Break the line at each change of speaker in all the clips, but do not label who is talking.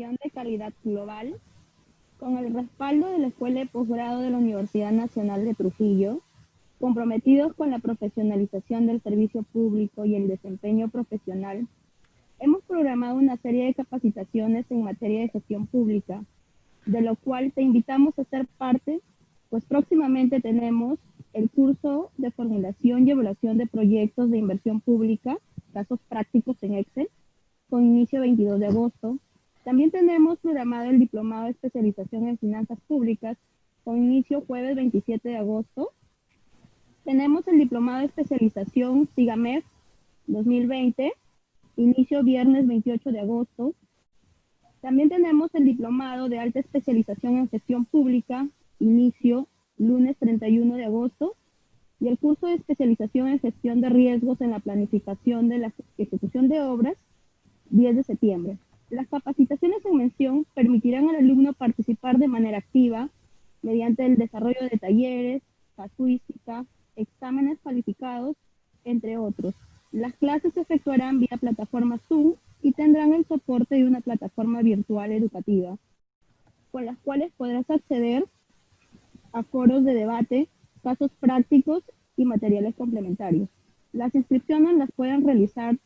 certificación de calidad global con el respaldo de la Escuela de Posgrado de la Universidad Nacional de Trujillo, comprometidos con la profesionalización del servicio público y el desempeño profesional. Hemos programado una serie de capacitaciones en materia de gestión pública, de lo cual te invitamos a ser parte, pues próximamente tenemos el curso de formulación y evaluación de proyectos de inversión pública, casos prácticos en Excel, con inicio 22 de agosto. También tenemos programado el diplomado de especialización en finanzas públicas, con inicio jueves 27 de agosto. Tenemos el diplomado de especialización SIGAMEF 2020, inicio viernes 28 de agosto. También tenemos el diplomado de alta especialización en gestión pública, inicio lunes 31 de agosto, y el curso de especialización en gestión de riesgos en la planificación de la ejecución de obras, 10 de septiembre. Las capacitaciones en mención permitirán al alumno participar de manera activa mediante el desarrollo de talleres, casuística, exámenes calificados, entre otros. Las clases se efectuarán vía plataforma Zoom y tendrán el soporte de una plataforma virtual educativa, con las cuales podrás acceder a foros de debate, casos prácticos y materiales complementarios. Las inscripciones las pueden realizar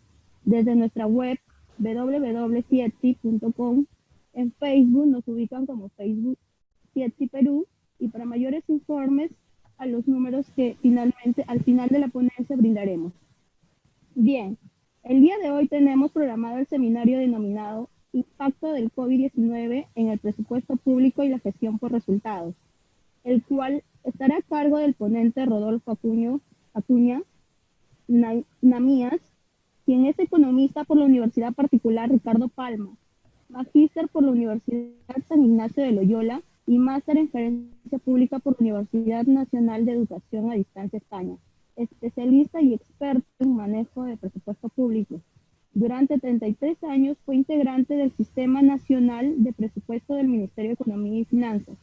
desde nuestra web www.cietsi.com. En Facebook nos ubican como Facebook Cietsi Perú, y para mayores informes a los números que finalmente al final de la ponencia brindaremos. Bien, el día de hoy tenemos programado el seminario denominado Impacto del COVID-19 en el presupuesto público y la gestión por resultados, el cual estará a cargo del ponente Rodolfo Acuña Namías, quien es economista por la Universidad Particular Ricardo Palma, magíster por la Universidad San Ignacio de Loyola y máster en Gerencia Pública por la Universidad Nacional de Educación a Distancia España, especialista y experto en manejo de presupuesto público. Durante 33 años fue integrante del Sistema Nacional de Presupuesto del Ministerio de Economía y Finanzas,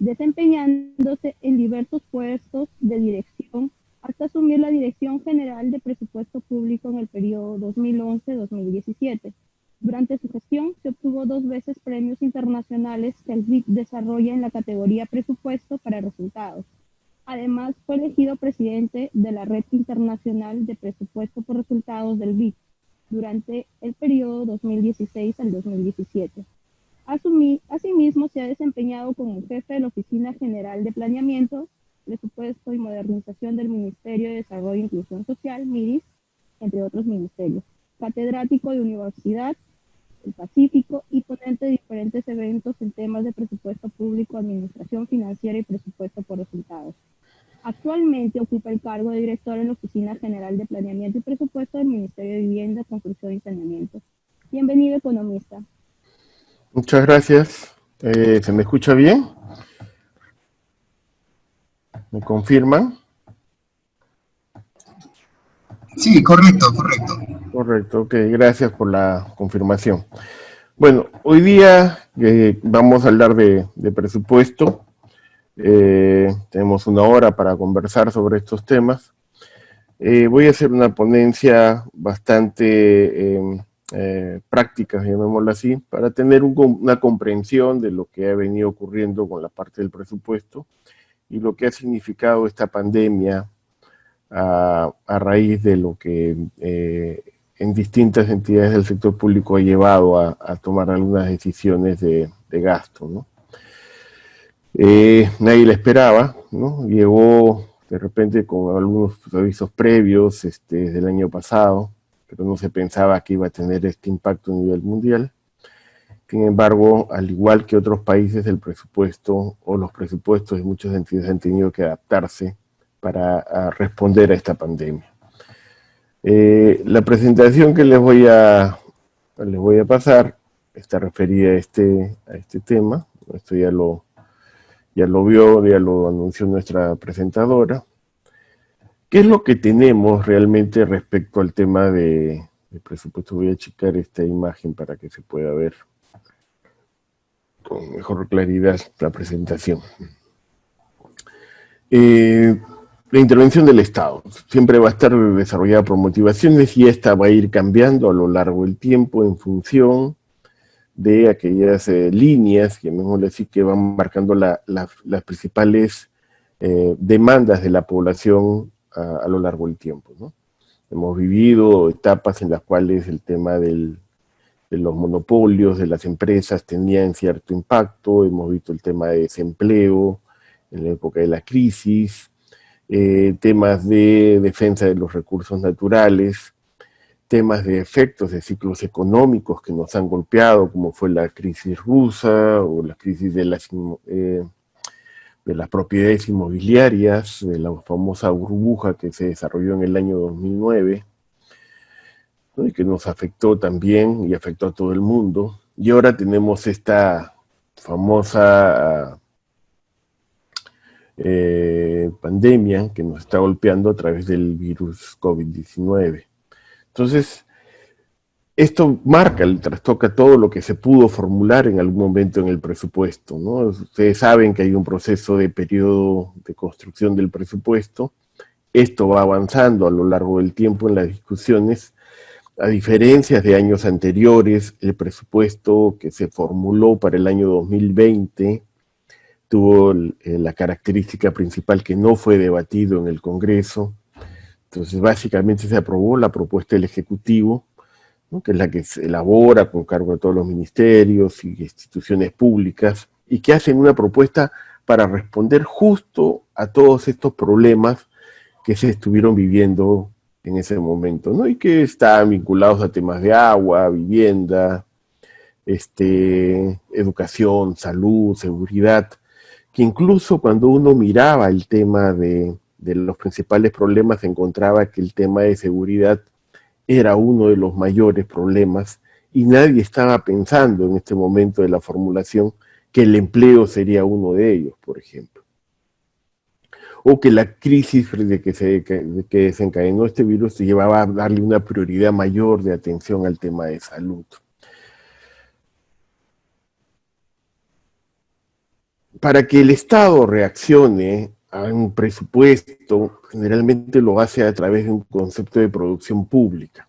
desempeñándose en diversos puestos de dirección hasta asumir la Dirección General de Presupuesto Público en el periodo 2011-2017. Durante su gestión se obtuvo 2 veces premios internacionales que el BID desarrolla en la categoría Presupuesto para Resultados. Además, fue elegido presidente de la Red Internacional de Presupuesto por Resultados del BID durante el periodo 2016 al 2017. Asimismo, se ha desempeñado como jefe de la Oficina General de Planeamiento, Presupuesto y Modernización del Ministerio de Desarrollo e Inclusión Social, MIDIS, entre otros ministerios. Catedrático de Universidad del Pacífico y ponente de diferentes eventos en temas de presupuesto público, administración financiera y presupuesto por resultados. Actualmente ocupa el cargo de director en la Oficina General de Planeamiento y Presupuesto del Ministerio de Vivienda, Construcción y Saneamiento. Bienvenido, economista.
Muchas gracias. ¿Se me escucha bien? ¿Me confirman?
Sí, correcto, correcto.
Correcto, ok, gracias por la confirmación. Bueno, hoy día vamos a hablar de presupuesto. Tenemos 1 hora para conversar sobre estos temas. Voy a hacer una ponencia bastante práctica, llamémoslo así, para tener una comprensión de lo que ha venido ocurriendo con la parte del presupuesto y lo que ha significado esta pandemia a raíz de lo que en distintas entidades del sector público ha llevado a tomar algunas decisiones de gasto, ¿no? Nadie la esperaba, ¿no? Llegó de repente con algunos avisos previos desde el año pasado, pero no se pensaba que iba a tener este impacto a nivel mundial. Sin embargo, al igual que otros países, el presupuesto o los presupuestos de muchas entidades han tenido que adaptarse para responder a esta pandemia. La presentación que les voy a pasar está referida a este tema. Esto ya lo vio, ya lo anunció nuestra presentadora. ¿Qué es lo que tenemos realmente respecto al tema de presupuesto? Voy a checar esta imagen para que se pueda ver con mejor claridad la presentación. La intervención del Estado siempre va a estar desarrollada por motivaciones y esta va a ir cambiando a lo largo del tiempo en función de aquellas líneas, llamémosle así, que van marcando las principales demandas de la población a lo largo del tiempo, ¿no? Hemos vivido etapas en las cuales el tema de los monopolios, de las empresas, tenían cierto impacto. Hemos visto el tema de desempleo en la época de la crisis, temas de defensa de los recursos naturales, temas de efectos de ciclos económicos que nos han golpeado, como fue la crisis rusa o la crisis de las propiedades inmobiliarias, de la famosa burbuja que se desarrolló en el año 2009, ¿no? Y que nos afectó también y afectó a todo el mundo. Y ahora tenemos esta famosa pandemia que nos está golpeando a través del virus COVID-19. Entonces, esto marca, trastoca todo lo que se pudo formular en algún momento en el presupuesto, ¿no? Ustedes saben que hay un proceso de periodo de construcción del presupuesto. Esto va avanzando a lo largo del tiempo en las discusiones. A diferencia de años anteriores, el presupuesto que se formuló para el año 2020 tuvo la característica principal que no fue debatido en el Congreso. Entonces, básicamente se aprobó la propuesta del Ejecutivo, ¿no? Que es la que se elabora con cargo de todos los ministerios y instituciones públicas, y que hacen una propuesta para responder justo a todos estos problemas que se estuvieron viviendo en ese momento, ¿no? Y que están vinculados a temas de agua, vivienda, educación, salud, seguridad, que incluso cuando uno miraba el tema de los principales problemas, se encontraba que el tema de seguridad era uno de los mayores problemas, y nadie estaba pensando en este momento de la formulación que el empleo sería uno de ellos, por ejemplo. O que la crisis de que desencadenó este virus se llevaba a darle una prioridad mayor de atención al tema de salud. Para que el Estado reaccione a un presupuesto, generalmente lo hace a través de un concepto de producción pública.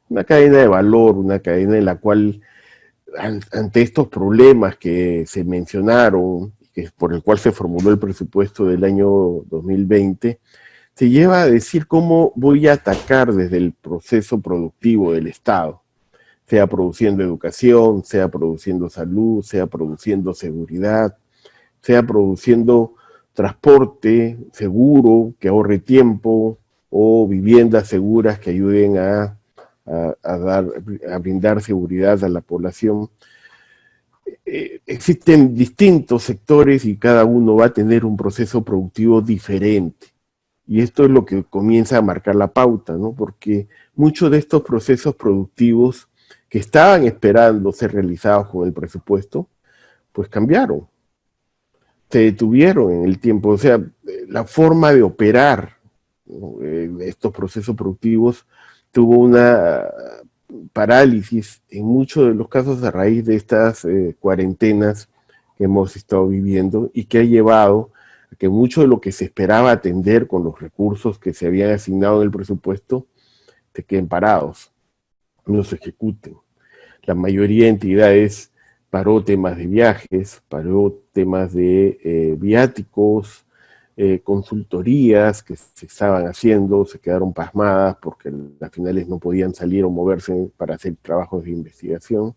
Una cadena de valor, una cadena en la cual, ante estos problemas que se mencionaron, por el cual se formuló el presupuesto del año 2020, se lleva a decir cómo voy a atacar desde el proceso productivo del Estado, sea produciendo educación, sea produciendo salud, sea produciendo seguridad, sea produciendo transporte seguro, que ahorre tiempo, o viviendas seguras que ayuden a brindar seguridad a la población. Existen distintos sectores y cada uno va a tener un proceso productivo diferente. Y esto es lo que comienza a marcar la pauta, ¿no? Porque muchos de estos procesos productivos que estaban esperando ser realizados con el presupuesto, pues cambiaron, se detuvieron en el tiempo. O sea, la forma de operar, ¿no?, estos procesos productivos tuvo una parálisis en muchos de los casos a raíz de estas cuarentenas que hemos estado viviendo, y que ha llevado a que mucho de lo que se esperaba atender con los recursos que se habían asignado en el presupuesto se queden parados, no se ejecuten. La mayoría de entidades paró temas de viajes, paró temas de viáticos, consultorías que se estaban haciendo, se quedaron pasmadas porque al finales no podían salir o moverse para hacer trabajos de investigación.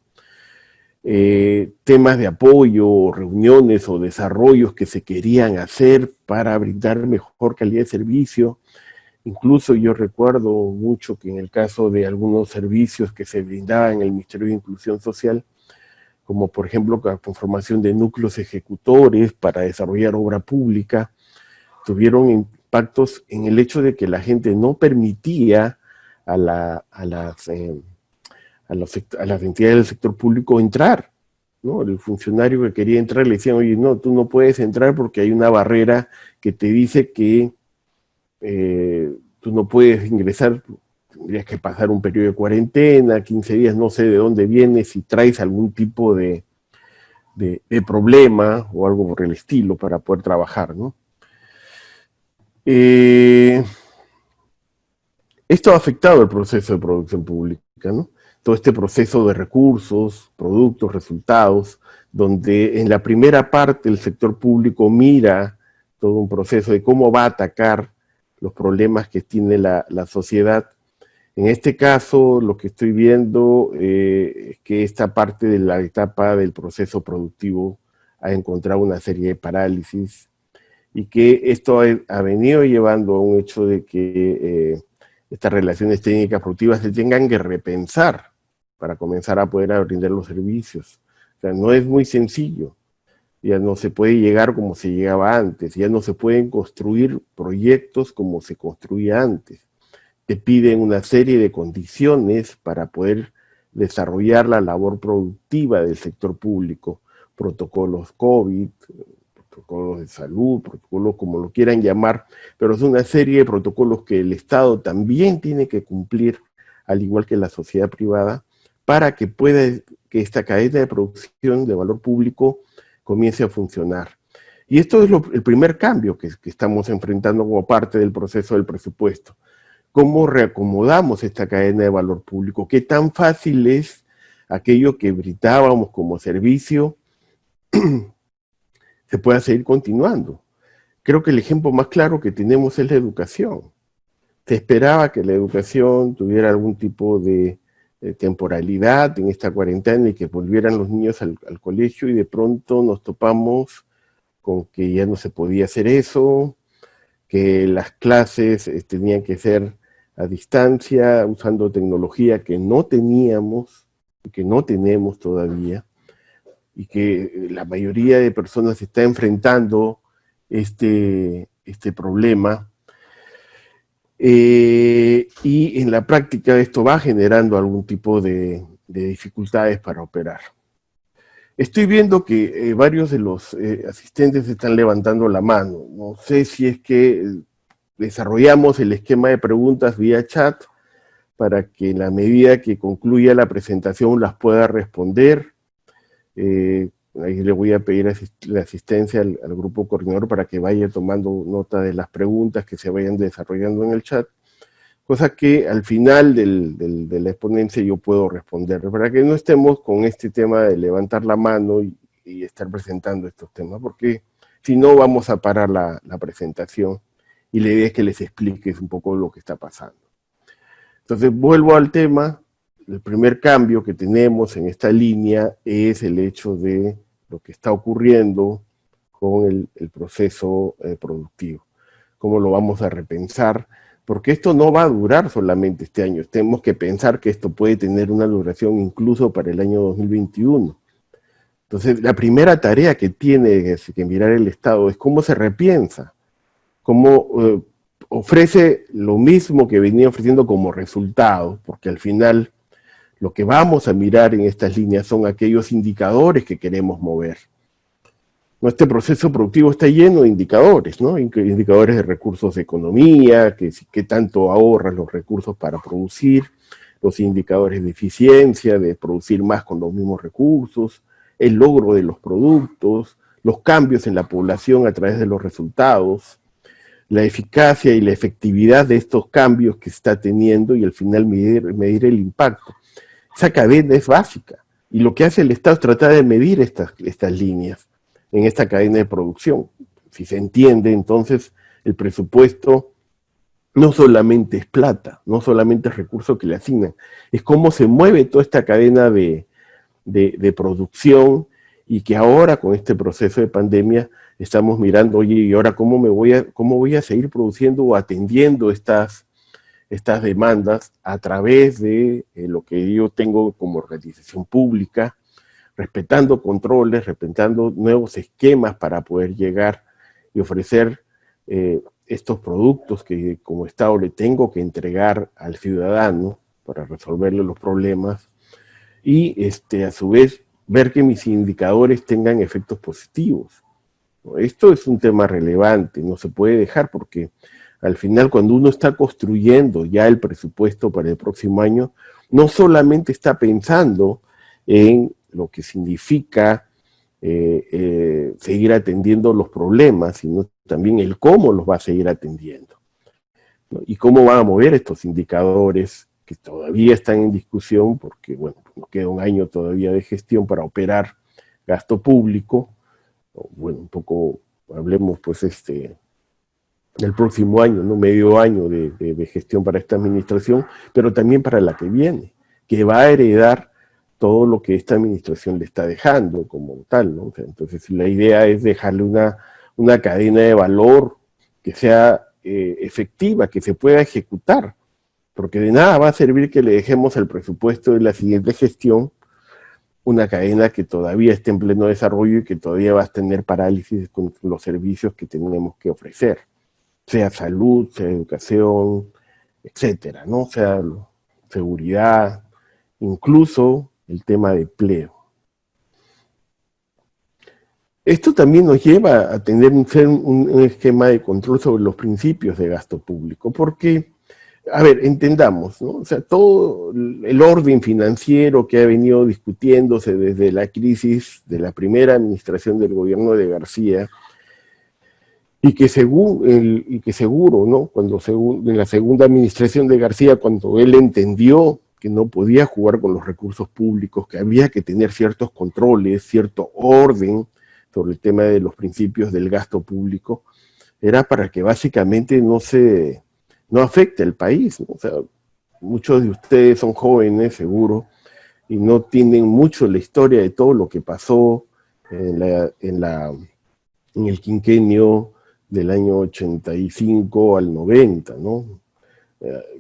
Temas de apoyo, reuniones o desarrollos que se querían hacer para brindar mejor calidad de servicio. Incluso yo recuerdo mucho que en el caso de algunos servicios que se brindaban en el Ministerio de Inclusión Social, como por ejemplo la conformación de núcleos ejecutores para desarrollar obra pública, tuvieron impactos en el hecho de que la gente no permitía a las entidades del sector público entrar, ¿no? El funcionario que quería entrar le decían, oye, no, tú no puedes entrar porque hay una barrera que te dice que tú no puedes ingresar, tendrías que pasar un periodo de cuarentena, 15 días, no sé de dónde vienes, si traes algún tipo de problema o algo por el estilo para poder trabajar, ¿no? Esto ha afectado el proceso de producción pública, ¿no? todo este proceso de recursos, productos, resultados, donde en la primera parte el sector público mira todo un proceso de cómo va a atacar los problemas que tiene la sociedad. En este caso, lo que estoy viendo es que esta parte de la etapa del proceso productivo ha encontrado una serie de parálisis y que esto ha venido llevando a un hecho de que estas relaciones técnicas productivas se tengan que repensar para comenzar a poder brindar los servicios. O sea, no es muy sencillo. Ya no se puede llegar como se llegaba antes, ya no se pueden construir proyectos como se construía antes. Te piden una serie de condiciones para poder desarrollar la labor productiva del sector público, protocolos COVID, protocolos de salud, protocolos como lo quieran llamar, pero es una serie de protocolos que el Estado también tiene que cumplir, al igual que la sociedad privada, para que pueda, que esta cadena de producción de valor público comience a funcionar. Y esto es el primer cambio que estamos enfrentando como parte del proceso del presupuesto. ¿Cómo reacomodamos esta cadena de valor público? ¿Qué tan fácil es aquello que brindábamos como servicio se pueda seguir continuando? Creo que el ejemplo más claro que tenemos es la educación. Se esperaba que la educación tuviera algún tipo de temporalidad en esta cuarentena y que volvieran los niños al colegio, y de pronto nos topamos con que ya no se podía hacer eso, que las clases tenían que ser a distancia, usando tecnología que no teníamos y que no tenemos todavía, y que la mayoría de personas está enfrentando este problema. Y en la práctica esto va generando algún tipo de dificultades para operar. Estoy viendo que varios de los asistentes están levantando la mano. No sé si es que desarrollamos el esquema de preguntas vía chat para que en la medida que concluya la presentación las pueda responder. Ahí le voy a pedir la asistencia al grupo coordinador para que vaya tomando nota de las preguntas que se vayan desarrollando en el chat, cosa que al final de la exponencia yo puedo responder, para que no estemos con este tema de levantar la mano y estar presentando estos temas, porque si no vamos a parar la presentación, y la idea es que les expliques un poco lo que está pasando. Entonces vuelvo al tema. El primer cambio que tenemos en esta línea es el hecho de lo que está ocurriendo con el proceso productivo. ¿Cómo lo vamos a repensar? Porque esto no va a durar solamente este año. Tenemos que pensar que esto puede tener una duración incluso para el año 2021. Entonces, la primera tarea que tiene que mirar el Estado es cómo se repiensa, cómo ofrece lo mismo que venía ofreciendo como resultado, porque al final lo que vamos a mirar en estas líneas son aquellos indicadores que queremos mover. Este proceso productivo está lleno de indicadores, ¿no? Indicadores de recursos de economía, qué tanto ahorran los recursos para producir, los indicadores de eficiencia, de producir más con los mismos recursos, el logro de los productos, los cambios en la población a través de los resultados, la eficacia y la efectividad de estos cambios que está teniendo, y al final medir el impacto. Esa cadena es básica, y lo que hace el Estado es tratar de medir estas líneas en esta cadena de producción. Si se entiende, entonces el presupuesto no solamente es plata, no solamente es recurso que le asignan, es cómo se mueve toda esta cadena de producción, y que ahora con este proceso de pandemia estamos mirando, oye, ¿y ahora cómo voy a seguir produciendo o atendiendo estas demandas a través de lo que yo tengo como organización pública, respetando controles, respetando nuevos esquemas para poder llegar y ofrecer estos productos que como Estado le tengo que entregar al ciudadano para resolverle los problemas, y a su vez ver que mis indicadores tengan efectos positivos. Esto es un tema relevante, no se puede dejar, porque al final cuando uno está construyendo ya el presupuesto para el próximo año, no solamente está pensando en lo que significa seguir atendiendo los problemas, sino también el cómo los va a seguir atendiendo, ¿no? Y cómo van a mover estos indicadores que todavía están en discusión, porque bueno, nos queda un año todavía de gestión para operar gasto público. Bueno, un poco, hablemos pues del próximo año, ¿no? Medio año de gestión para esta administración, pero también para la que viene, que va a heredar todo lo que esta administración le está dejando como tal, ¿no? O sea, entonces la idea es dejarle una cadena de valor que sea efectiva, que se pueda ejecutar, porque de nada va a servir que le dejemos el presupuesto de la siguiente gestión una cadena que todavía esté en pleno desarrollo y que todavía va a tener parálisis con los servicios que tenemos que ofrecer, sea salud, sea educación, etcétera, ¿no? Sea seguridad, incluso el tema de empleo. Esto también nos lleva a tener un esquema de control sobre los principios de gasto público, porque, a ver, entendamos, ¿no? O sea, todo el orden financiero que ha venido discutiéndose desde la crisis de la primera administración del gobierno de García, y que seguro, ¿no? En la segunda administración de García, cuando él entendió que no podía jugar con los recursos públicos, que había que tener ciertos controles, cierto orden sobre el tema de los principios del gasto público, era para que básicamente no afecte al país, ¿no? O sea, muchos de ustedes son jóvenes, seguro, y no tienen mucho la historia de todo lo que pasó en el quinquenio del año 85 al 90, ¿no?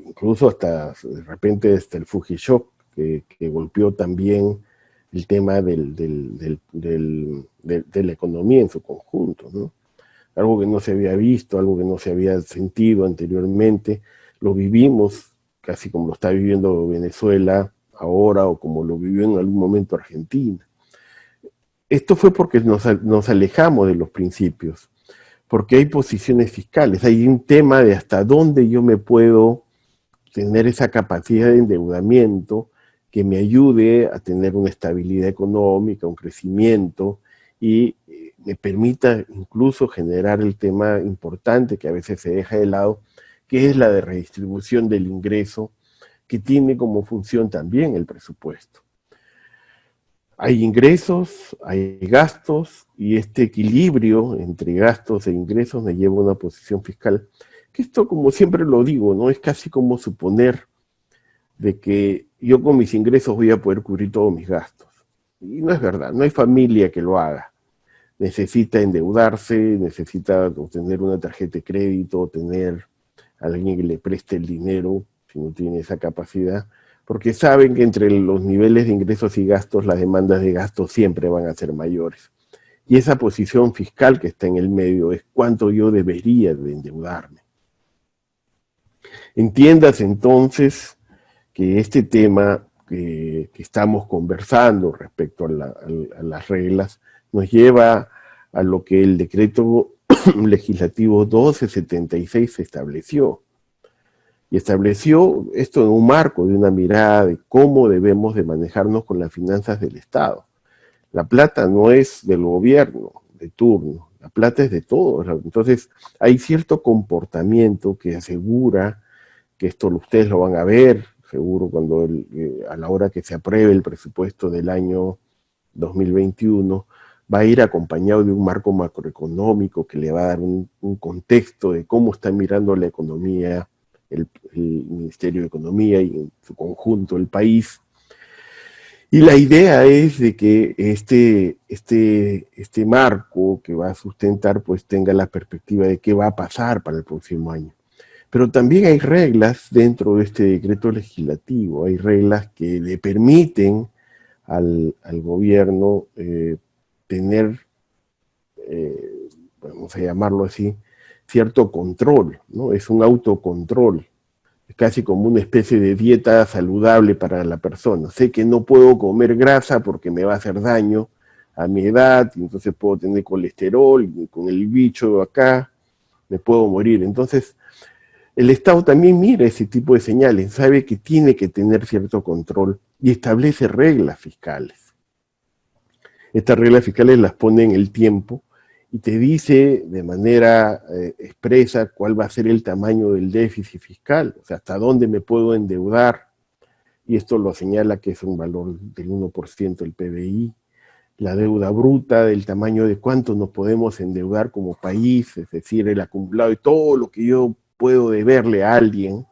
Incluso hasta, de repente, hasta el Fujishock, que golpeó también el tema de la economía en su conjunto, ¿no? Algo que no se había visto, algo que no se había sentido anteriormente, lo vivimos casi como lo está viviendo Venezuela ahora, o como lo vivió en algún momento Argentina. Esto fue porque nos alejamos de los principios, porque hay posiciones fiscales, hay un tema de hasta dónde yo me puedo tener esa capacidad de endeudamiento que me ayude a tener una estabilidad económica, un crecimiento, y me permita incluso generar el tema importante que a veces se deja de lado, que es la de redistribución del ingreso, que tiene como función también el presupuesto. Hay ingresos, hay gastos, y este equilibrio entre gastos e ingresos me lleva a una posición fiscal, que esto, como siempre lo digo, ¿no? Es casi como suponer de que yo con mis ingresos voy a poder cubrir todos mis gastos. Y no es verdad, no hay familia que lo haga. Necesita endeudarse, necesita obtener una tarjeta de crédito, tener a alguien que le preste el dinero, si no tiene esa capacidad, porque saben que entre los niveles de ingresos y gastos, las demandas de gastos siempre van a ser mayores. Y esa posición fiscal que está en el medio es cuánto yo debería de endeudarme. Entiendas entonces que este tema que estamos conversando respecto a las reglas nos lleva a lo que el decreto legislativo 1276 estableció. Y estableció esto en un marco de una mirada de cómo debemos de manejarnos con las finanzas del Estado. La plata no es del gobierno de turno, la plata es de todos. Entonces hay cierto comportamiento que asegura que esto ustedes lo van a ver, seguro, cuando a la hora que se apruebe el presupuesto del año 2021, va a ir acompañado de un marco macroeconómico que le va a dar un contexto de cómo está mirando la economía, el Ministerio de Economía y en su conjunto el país. Y la idea es de que este marco que va a sustentar pues tenga la perspectiva de qué va a pasar para el próximo año. Pero también hay reglas dentro de este decreto legislativo, hay reglas que le permiten al gobierno tener, vamos a llamarlo así, cierto control, ¿no? Es un autocontrol, es casi como una especie de dieta saludable para la persona. Sé que no puedo comer grasa porque me va a hacer daño a mi edad, y entonces puedo tener colesterol, y con el bicho acá me puedo morir. Entonces, el Estado también mira ese tipo de señales, sabe que tiene que tener cierto control y establece reglas fiscales. Estas reglas fiscales las pone en el tiempo y te dice de manera expresa cuál va a ser el tamaño del déficit fiscal, o sea, hasta dónde me puedo endeudar y esto lo señala que es un valor del 1% del PBI, la deuda bruta del tamaño de cuánto nos podemos endeudar como país, es decir, el acumulado de todo lo que yo puedo deberle a alguien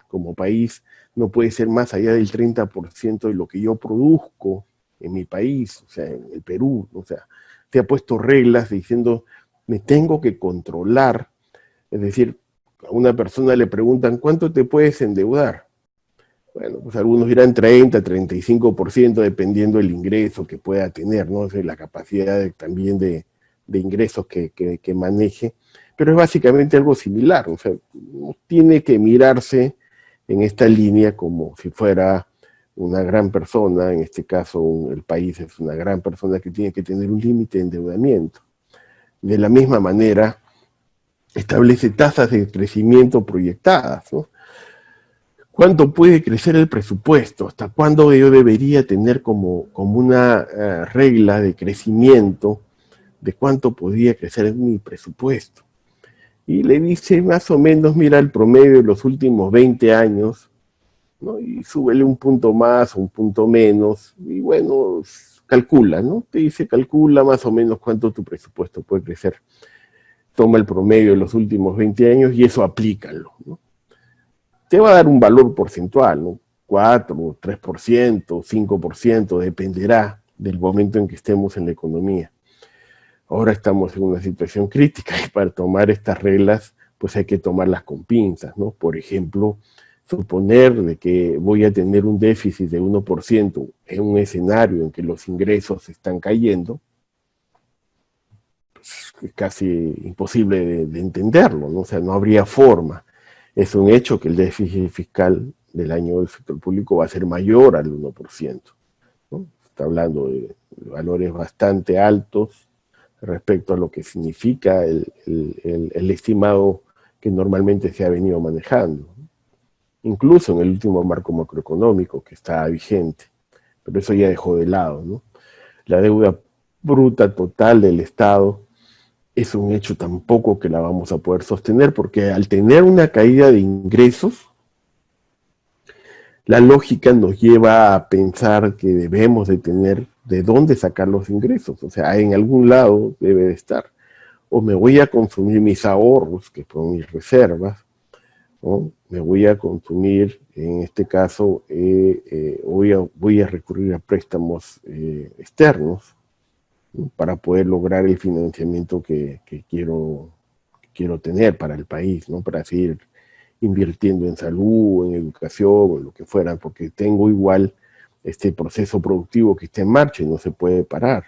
como país, no puede ser más allá del 30% de lo que yo produzco en mi país, o sea, en el Perú, o sea, se ha puesto reglas diciendo, me tengo que controlar, es decir, a una persona le preguntan, ¿cuánto te puedes endeudar? Bueno, pues algunos dirán 30, 35%, dependiendo del ingreso que pueda tener, ¿no? O sea, la capacidad también de ingresos que maneje, pero es básicamente algo similar, o sea, tiene que mirarse en esta línea como si fuera una gran persona, en este caso el país es una gran persona que tiene que tener un límite de endeudamiento. De la misma manera, establece tasas de crecimiento proyectadas, ¿no? ¿Cuánto puede crecer el presupuesto? ¿Hasta cuándo yo debería tener como una regla de crecimiento de cuánto podría crecer mi presupuesto? Y le dice más o menos, mira el promedio de los últimos 20 años, ¿no? Y súbele un punto más o un punto menos, y bueno, calcula, ¿no? Te dice, calcula más o menos cuánto tu presupuesto puede crecer. Toma el promedio de los últimos 20 años y eso aplícalo, ¿no? Te va a dar un valor porcentual, ¿no? 4, 3%, 5%, dependerá del momento en que estemos en la economía. Ahora estamos en una situación crítica y para tomar estas reglas, pues hay que tomarlas con pinzas, ¿no? Por ejemplo, suponer de que voy a tener un déficit de 1% en un escenario en que los ingresos están cayendo, pues es casi imposible de entenderlo, ¿no? O sea, no habría forma. Es un hecho que el déficit fiscal del año del sector público va a ser mayor al 1%, ¿no? Está hablando de valores bastante altos respecto a lo que significa el estimado que normalmente se ha venido manejando, incluso en el último marco macroeconómico que está vigente, pero eso ya dejó de lado, ¿no? La deuda bruta total del Estado es un hecho tampoco que la vamos a poder sostener, porque al tener una caída de ingresos, la lógica nos lleva a pensar que debemos de tener de dónde sacar los ingresos, o sea, en algún lado debe de estar. O me voy a consumir mis ahorros, que son mis reservas, ¿no? Me voy a consumir, en este caso, voy a recurrir a préstamos externos, ¿no? Para poder lograr el financiamiento que quiero tener para el país, ¿no? Para seguir invirtiendo en salud, en educación, o en lo que fuera, porque tengo igual este proceso productivo que está en marcha y no se puede parar.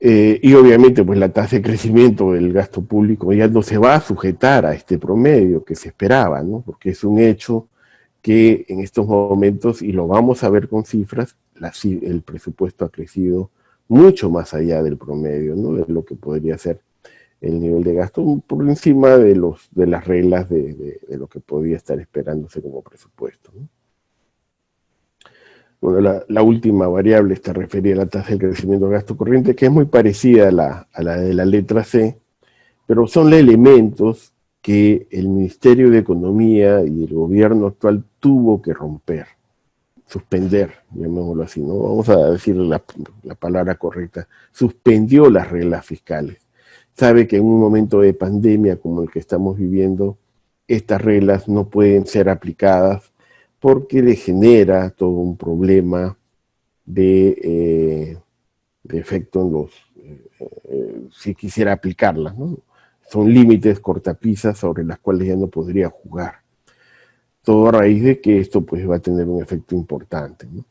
Y obviamente pues la tasa de crecimiento del gasto público ya no se va a sujetar a este promedio que se esperaba, ¿no? Porque es un hecho que en estos momentos, y lo vamos a ver con cifras, el presupuesto ha crecido mucho más allá del promedio, ¿no? De lo que podría ser el nivel de gasto, por encima de las reglas de lo que podía estar esperándose como presupuesto, ¿no? Bueno, la última variable está referida a la tasa de crecimiento del gasto corriente, que es muy parecida a la de la letra C, pero son elementos que el Ministerio de Economía y el gobierno actual tuvo que romper, suspender, llamémoslo así, ¿no? Vamos a decir la palabra correcta, suspendió las reglas fiscales. Sabe que en un momento de pandemia como el que estamos viviendo, estas reglas no pueden ser aplicadas porque le genera todo un problema de efecto en los, si quisiera aplicarlas, ¿no? Son límites cortapisas sobre las cuales ya no podría jugar. Todo a raíz de que esto pues va a tener un efecto importante, ¿no?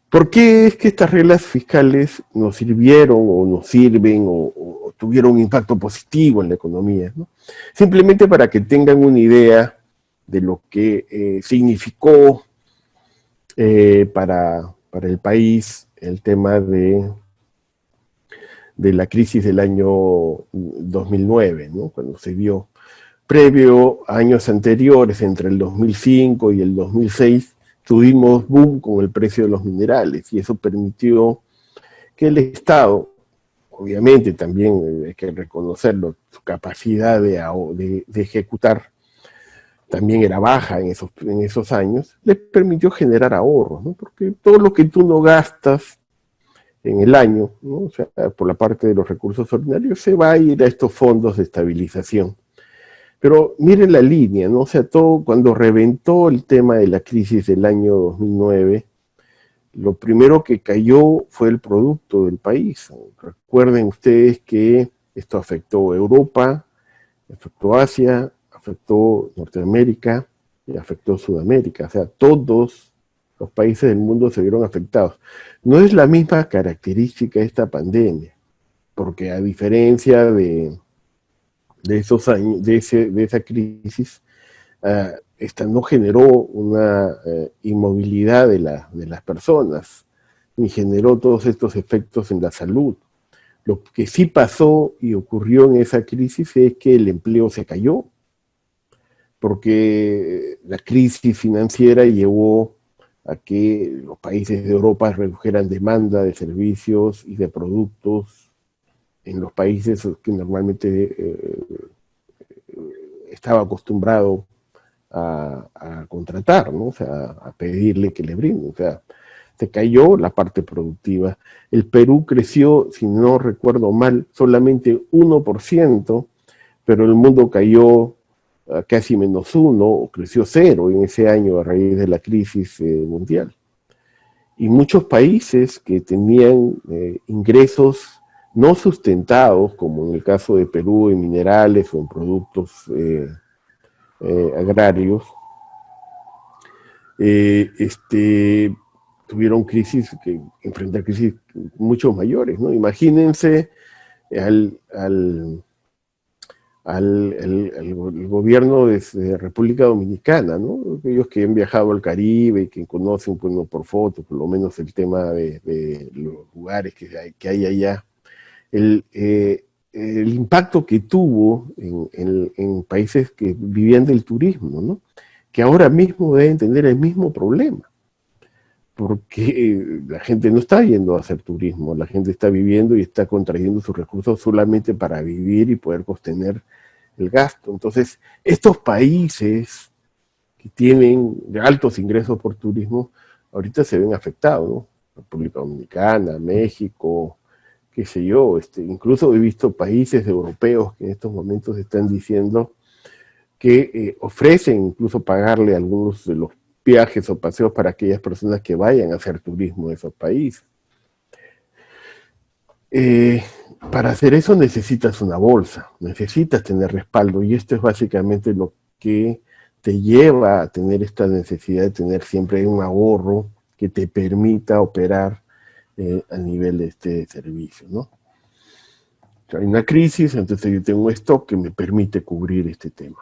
¿Por qué es que estas reglas fiscales nos sirvieron o nos sirven o tuvieron un impacto positivo en la economía, ¿no? Simplemente para que tengan una idea de lo que significó para el país el tema de la crisis del año 2009, ¿no? Cuando se vio. Previo a años anteriores, entre el 2005 y el 2006, tuvimos boom con el precio de los minerales y eso permitió que el Estado, obviamente también hay que reconocerlo, su capacidad de ejecutar, también era baja en esos años, les permitió generar ahorros, ¿no? Porque todo lo que tú no gastas en el año, ¿no? O sea, por la parte de los recursos ordinarios, se va a ir a estos fondos de estabilización. Pero miren la línea, ¿no? O sea, todo cuando reventó el tema de la crisis del año 2009, lo primero que cayó fue el producto del país. Recuerden ustedes que esto afectó a Europa, afectó a Asia, afectó Norteamérica y afectó Sudamérica. O sea, todos los países del mundo se vieron afectados. No es la misma característica esta pandemia, porque a diferencia de esos años, de esa crisis, esta no generó una inmovilidad de las personas, ni generó todos estos efectos en la salud. Lo que sí pasó y ocurrió en esa crisis es que el empleo se cayó, porque la crisis financiera llevó a que los países de Europa redujeran demanda de servicios y de productos en los países que normalmente estaba acostumbrado a contratar, ¿no? O sea, a pedirle que le brinden. O sea, se cayó la parte productiva. El Perú creció, si no recuerdo mal, solamente 1%, pero el mundo cayó a casi -1, o creció 0 en ese año a raíz de la crisis mundial. Y muchos países que tenían ingresos no sustentados, como en el caso de Perú, en minerales o en productos agrarios, tuvieron enfrentar crisis mucho mayores, ¿no? Imagínense al gobierno de República Dominicana, ¿no? Aquellos que han viajado al Caribe y que conocen, bueno, por foto, por lo menos el tema de los lugares que hay allá, el impacto que tuvo en países que vivían del turismo, ¿no? Que ahora mismo deben tener el mismo problema, porque la gente no está yendo a hacer turismo, la gente está viviendo y está contrayendo sus recursos solamente para vivir y poder sostener el gasto. Entonces, estos países que tienen altos ingresos por turismo, ahorita se ven afectados, ¿no? República Dominicana, México, qué sé yo, incluso he visto países europeos que en estos momentos están diciendo que ofrecen incluso pagarle algunos de los viajes o paseos para aquellas personas que vayan a hacer turismo en esos países. Para hacer eso necesitas una bolsa, necesitas tener respaldo, y esto es básicamente lo que te lleva a tener esta necesidad de tener siempre un ahorro que te permita operar a nivel de este servicio, ¿no? O sea, hay una crisis, entonces yo tengo un stock que me permite cubrir este tema.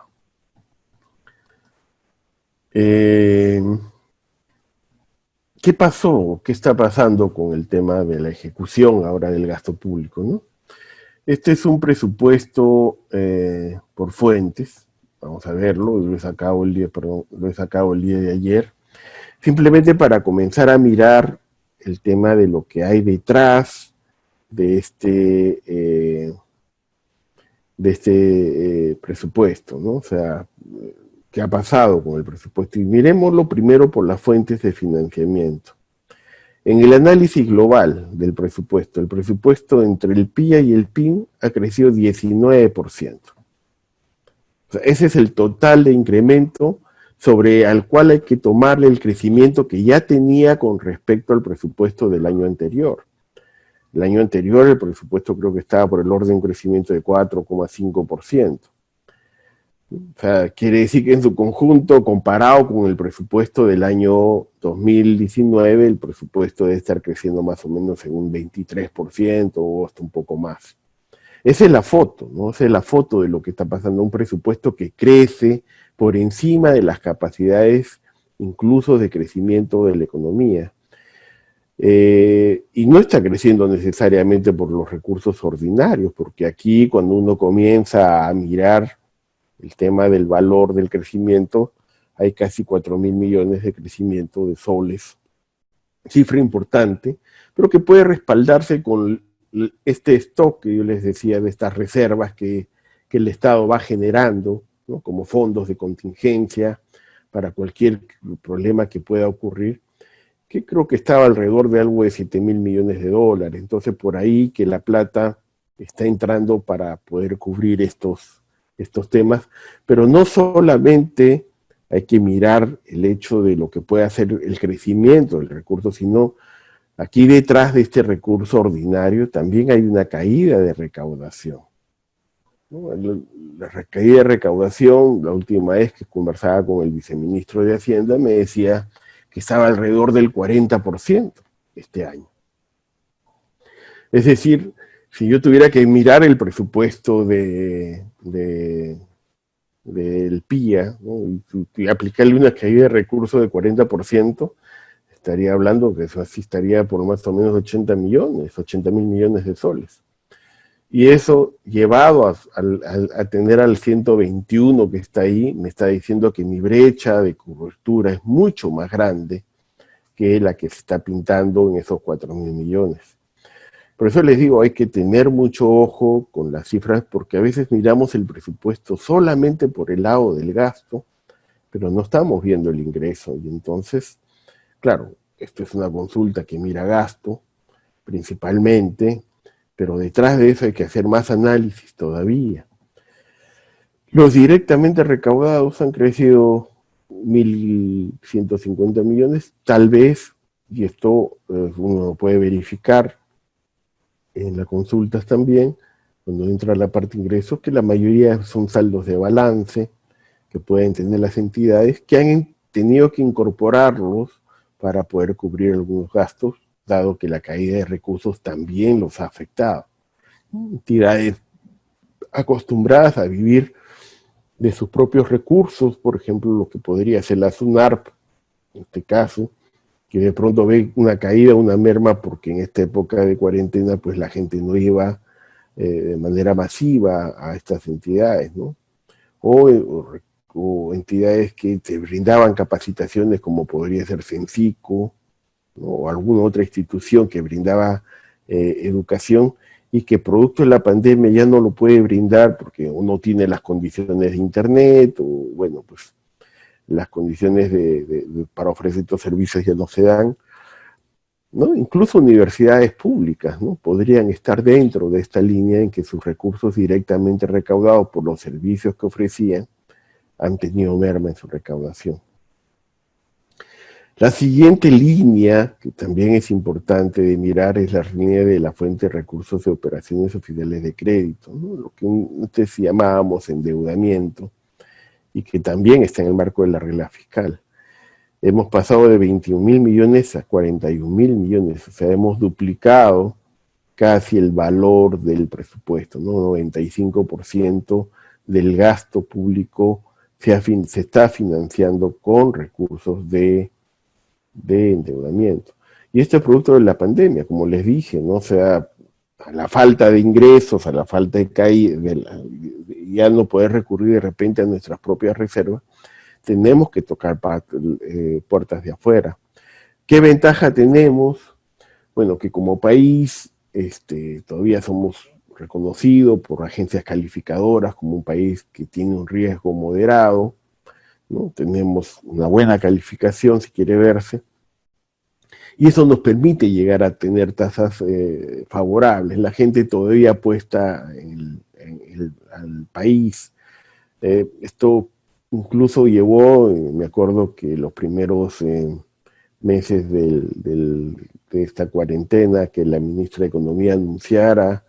¿Qué pasó? ¿Qué está pasando con el tema de la ejecución ahora del gasto público, ¿no? Este es un presupuesto por fuentes, vamos a verlo, lo he sacado el día de ayer, simplemente para comenzar a mirar el tema de lo que hay detrás de este presupuesto, ¿no? O sea, ¿qué ha pasado con el presupuesto? Y miremoslo primero por las fuentes de financiamiento. En el análisis global del presupuesto, el presupuesto entre el PIA y el PIN ha crecido 19%. O sea, ese es el total de incremento sobre al cual hay que tomarle el crecimiento que ya tenía con respecto al presupuesto del año anterior. El año anterior el presupuesto creo que estaba por el orden de un crecimiento de 4,5%. O sea, quiere decir que en su conjunto, comparado con el presupuesto del año 2019, el presupuesto debe estar creciendo más o menos en un 23% o hasta un poco más. Esa es la foto, ¿no? Esa es la foto de lo que está pasando, un presupuesto que crece por encima de las capacidades incluso de crecimiento de la economía. Y no está creciendo necesariamente por los recursos ordinarios, porque aquí cuando uno comienza a mirar el tema del valor del crecimiento, hay casi 4.000 millones de crecimiento de soles, cifra importante, pero que puede respaldarse con este stock que yo les decía, de estas reservas que el Estado va generando ¿no? Como fondos de contingencia para cualquier problema que pueda ocurrir, que creo que estaba alrededor de algo de 7.000 millones de dólares. Entonces, por ahí que la plata está entrando para poder cubrir estos temas, pero no solamente hay que mirar el hecho de lo que puede hacer el crecimiento del recurso, sino aquí detrás de este recurso ordinario también hay una caída de recaudación, ¿no? La caída de recaudación, la última vez que conversaba con el viceministro de Hacienda, me decía que estaba alrededor del 40% este año. Es decir, si yo tuviera que mirar el presupuesto del PIA, ¿no? y aplicarle una caída de recursos de 40%, estaría hablando que eso así estaría por más o menos 80 mil millones de soles. Y eso, llevado a tener al 121 que está ahí, me está diciendo que mi brecha de cobertura es mucho más grande que la que se está pintando en esos 4.000 millones. Por eso les digo, hay que tener mucho ojo con las cifras, porque a veces miramos el presupuesto solamente por el lado del gasto, pero no estamos viendo el ingreso. Y entonces, claro, esto es una consulta que mira gasto, principalmente, pero detrás de eso hay que hacer más análisis todavía. Los directamente recaudados han crecido 1.150 millones, tal vez, y esto uno lo puede verificar en las consultas también, cuando entra la parte de ingresos, que la mayoría son saldos de balance que pueden tener las entidades, que han tenido que incorporarlos para poder cubrir algunos gastos, dado que la caída de recursos también los ha afectado. Entidades acostumbradas a vivir de sus propios recursos, por ejemplo, lo que podría ser la SUNARP, en este caso, que de pronto ve una caída, una merma, porque en esta época de cuarentena, pues la gente no iba de manera masiva a estas entidades, ¿no? O entidades que te brindaban capacitaciones, como podría ser Cencico, ¿no? O alguna otra institución que brindaba educación, y que producto de la pandemia ya no lo puede brindar porque uno tiene las condiciones de internet, o bueno, pues las condiciones para ofrecer estos servicios ya no se dan, ¿no? Incluso universidades públicas, ¿no? Podrían estar dentro de esta línea en que sus recursos directamente recaudados por los servicios que ofrecían han tenido merma en su recaudación. La siguiente línea, que también es importante de mirar, es la línea de la fuente de recursos de operaciones oficiales de crédito, ¿no? Lo que antes llamábamos endeudamiento, y que también está en el marco de la regla fiscal. Hemos pasado de 21.000 millones a 41.000 millones, o sea, hemos duplicado casi el valor del presupuesto, ¿no? 95% del gasto público se está financiando con recursos de endeudamiento. Y esto es producto de la pandemia, como les dije, ¿no? O sea, a la falta de ingresos, a la falta de caída, ya no poder recurrir de repente a nuestras propias reservas, tenemos que tocar puertas de afuera. ¿Qué ventaja tenemos? Bueno, que como país todavía somos reconocidos por agencias calificadoras como un país que tiene un riesgo moderado, ¿no? Tenemos una buena calificación, si quiere verse, y eso nos permite llegar a tener tasas favorables. La gente todavía apuesta al país. Esto incluso llevó, me acuerdo que los primeros meses de esta cuarentena, que la ministra de Economía anunciara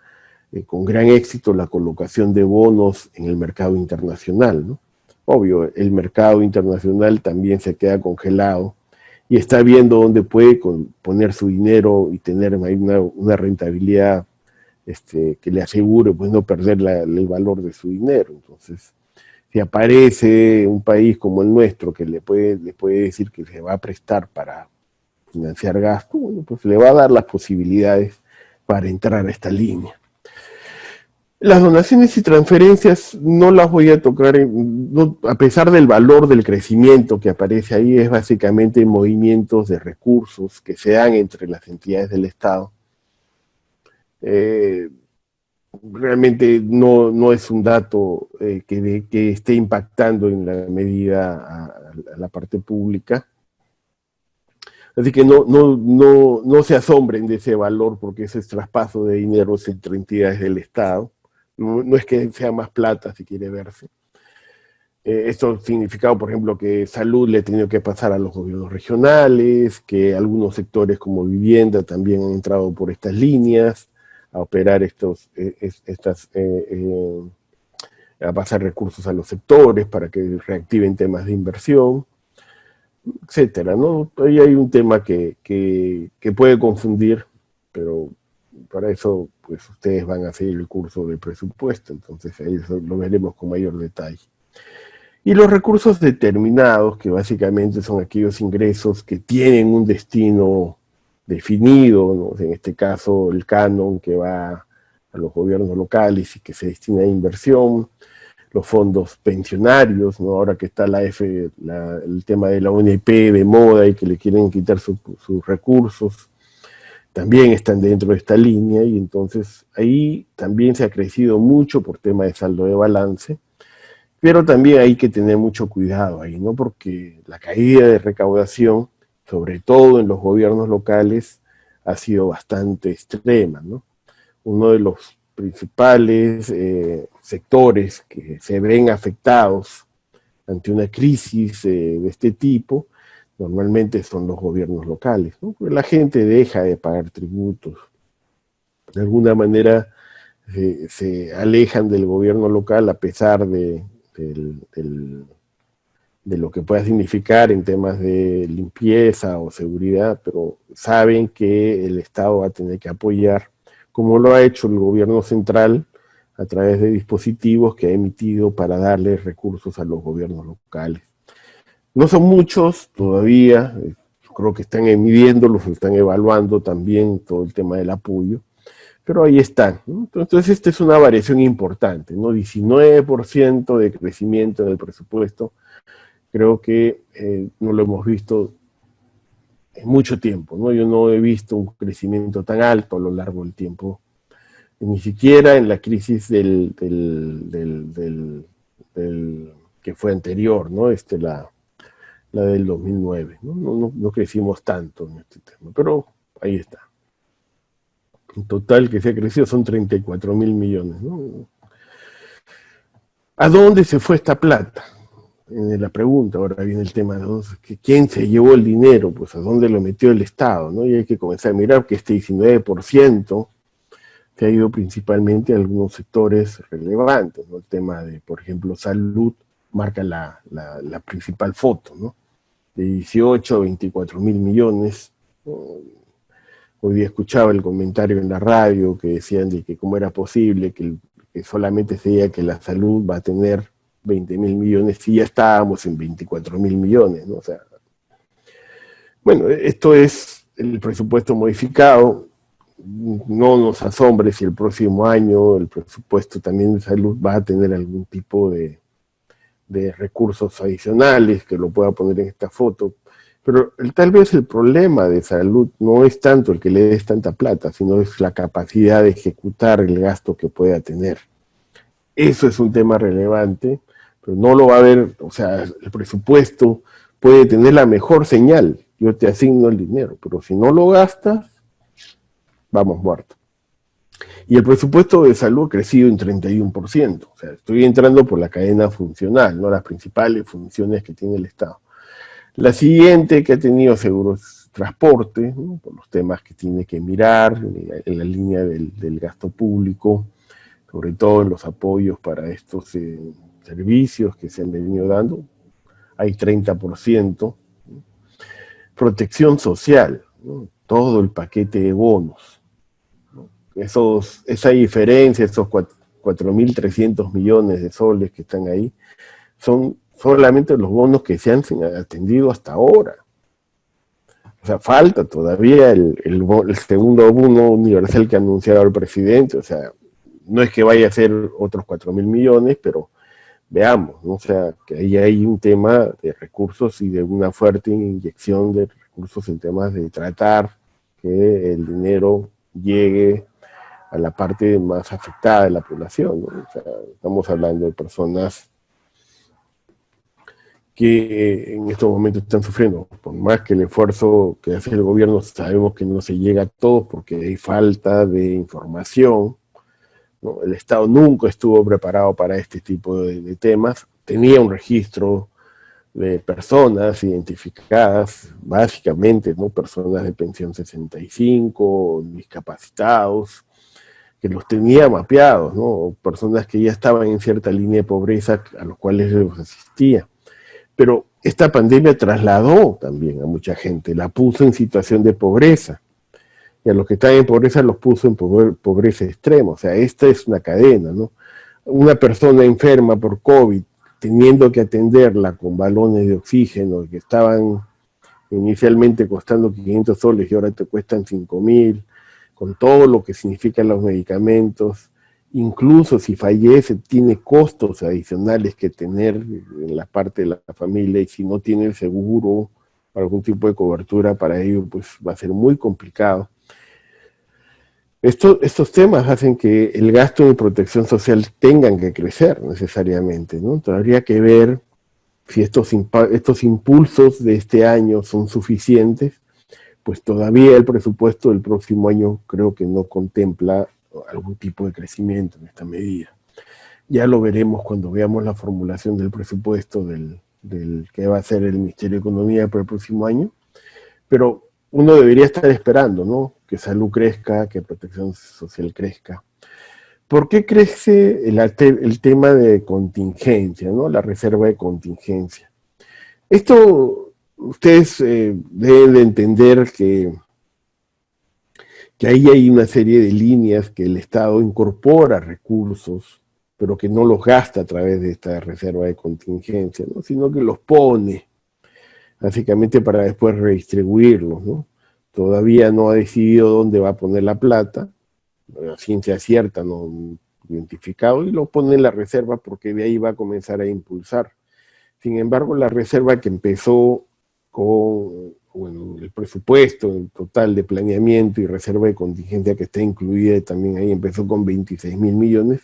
con gran éxito la colocación de bonos en el mercado internacional, ¿no? Obvio, el mercado internacional también se queda congelado y está viendo dónde puede poner su dinero y tener ahí una rentabilidad que le asegure pues no perder el valor de su dinero. Entonces, si aparece un país como el nuestro que le puede decir que se va a prestar para financiar gasto, bueno, pues le va a dar las posibilidades para entrar a esta línea. Las donaciones y transferencias no las voy a tocar, a pesar del valor del crecimiento que aparece ahí, es básicamente movimientos de recursos que se dan entre las entidades del Estado. realmente no es un dato que esté impactando en la medida a la parte pública. Así que no se asombren de ese valor, porque ese es traspaso de dinero entre entidades del Estado. No es que sea más plata, si quiere verse. Esto ha significado, por ejemplo, que salud le ha tenido que pasar a los gobiernos regionales, que algunos sectores como vivienda también han entrado por estas líneas a operar a pasar recursos a los sectores para que reactiven temas de inversión, etcétera, ¿no? Ahí hay un tema que puede confundir, pero para eso pues ustedes van a seguir el curso de presupuesto, entonces ahí lo veremos con mayor detalle. Y los recursos determinados, que básicamente son aquellos ingresos que tienen un destino definido, ¿no? En este caso el canon que va a los gobiernos locales y que se destina a inversión, los fondos pensionarios, ¿no? Ahora que está el tema de la ONP de moda y que le quieren quitar sus recursos, también están dentro de esta línea, y entonces ahí también se ha crecido mucho por tema de saldo de balance, pero también hay que tener mucho cuidado ahí, ¿no? Porque la caída de recaudación, sobre todo en los gobiernos locales, ha sido bastante extrema, ¿no? Uno de los principales sectores que se ven afectados ante una crisis de este tipo, normalmente son los gobiernos locales, ¿no? Porque la gente deja de pagar tributos. De alguna manera se alejan del gobierno local a pesar de lo que pueda significar en temas de limpieza o seguridad, pero saben que el Estado va a tener que apoyar, como lo ha hecho el gobierno central a través de dispositivos que ha emitido para darle recursos a los gobiernos locales. No son muchos todavía, creo que están midiéndolos, están evaluando también todo el tema del apoyo, pero ahí están, ¿no? Entonces esta es una variación importante, ¿no? 19% de crecimiento en el presupuesto, creo que no lo hemos visto en mucho tiempo, ¿no? Yo no he visto un crecimiento tan alto a lo largo del tiempo, ni siquiera en la crisis que fue anterior, ¿no? La del 2009, ¿no? No crecimos tanto en este tema, pero ahí está. En total que se ha crecido son 34.000 millones, ¿no? ¿A dónde se fue esta plata? La pregunta, ahora viene el tema, ¿no? ¿Quién se llevó el dinero? Pues ¿a dónde lo metió el Estado? ¿No? Y hay que comenzar a mirar que este 19% se ha ido principalmente a algunos sectores relevantes, ¿no? El tema de, por ejemplo, salud marca la principal foto, ¿no? De 18 a 24.000 millones. Hoy día escuchaba el comentario en la radio que decían de que cómo era posible que solamente se diga que la salud va a tener 20.000 millones si ya estábamos en 24.000 millones, ¿no? O sea, bueno, esto es el presupuesto modificado. No nos asombre si el próximo año el presupuesto también de salud va a tener algún tipo de recursos adicionales, que lo pueda poner en esta foto. Pero tal vez el problema de salud no es tanto el que le des tanta plata, sino es la capacidad de ejecutar el gasto que pueda tener. Eso es un tema relevante, pero no lo va a ver, o sea, el presupuesto puede tener la mejor señal, yo te asigno el dinero, pero si no lo gastas, vamos muertos. Y el presupuesto de salud ha crecido en 31%, o sea, estoy entrando por la cadena funcional, no las principales funciones que tiene el Estado. La siguiente que ha tenido seguros transporte, ¿no? Por los temas que tiene que mirar en la línea del gasto público, sobre todo en los apoyos para estos servicios que se han venido dando, hay 30%. Protección social, ¿no? Todo el paquete de bonos, ¿no? Esa diferencia, esos 4.300 millones de soles que están ahí, son solamente los bonos que se han atendido hasta ahora. O sea, falta todavía el segundo bono universal que ha anunciado el presidente. O sea, no es que vaya a ser otros 4.000 millones, pero veamos, ¿no? O sea, que ahí hay un tema de recursos y de una fuerte inyección de recursos en temas de tratar que el dinero llegue a la parte más afectada de la población, ¿no? O sea, estamos hablando de personas que en estos momentos están sufriendo. Por más que el esfuerzo que hace el gobierno, sabemos que no se llega a todos porque hay falta de información, ¿no? El Estado nunca estuvo preparado para este tipo de temas. Tenía un registro de personas identificadas, básicamente, ¿no? Personas de pensión 65, discapacitados, que los tenía mapeados, ¿no? Personas que ya estaban en cierta línea de pobreza a los cuales los asistía. Pero esta pandemia trasladó también a mucha gente, la puso en situación de pobreza, y a los que están en pobreza los puso en pobreza extrema. O sea, esta es una cadena, ¿no? Una persona enferma por COVID, teniendo que atenderla con balones de oxígeno que estaban inicialmente costando 500 soles y ahora te cuestan 5.000, con todo lo que significan los medicamentos. Incluso si fallece, tiene costos adicionales que tener en la parte de la familia, y si no tiene el seguro o algún tipo de cobertura para ello, pues va a ser muy complicado. Estos temas hacen que el gasto de protección social tengan que crecer necesariamente, ¿no? Entonces habría que ver si estos impulsos de este año son suficientes. Pues todavía el presupuesto del próximo año creo que no contempla algún tipo de crecimiento en esta medida. Ya lo veremos cuando veamos la formulación del presupuesto del que va a ser el Ministerio de Economía para el próximo año, pero uno debería estar esperando, ¿no? Que salud crezca, que protección social crezca. ¿Por qué crece el tema de contingencia, ¿no? La reserva de contingencia? Esto, ustedes deben de entender que ahí hay una serie de líneas que el Estado incorpora recursos, pero que no los gasta a través de esta reserva de contingencia, ¿no? Sino que los pone, básicamente para después redistribuirlos, ¿no? Todavía no ha decidido dónde va a poner la plata, la ciencia cierta no identificado, y lo pone en la reserva porque de ahí va a comenzar a impulsar. Sin embargo, la reserva que empezó con el presupuesto el total de planeamiento y reserva de contingencia que está incluida también ahí, empezó con 26.000 millones,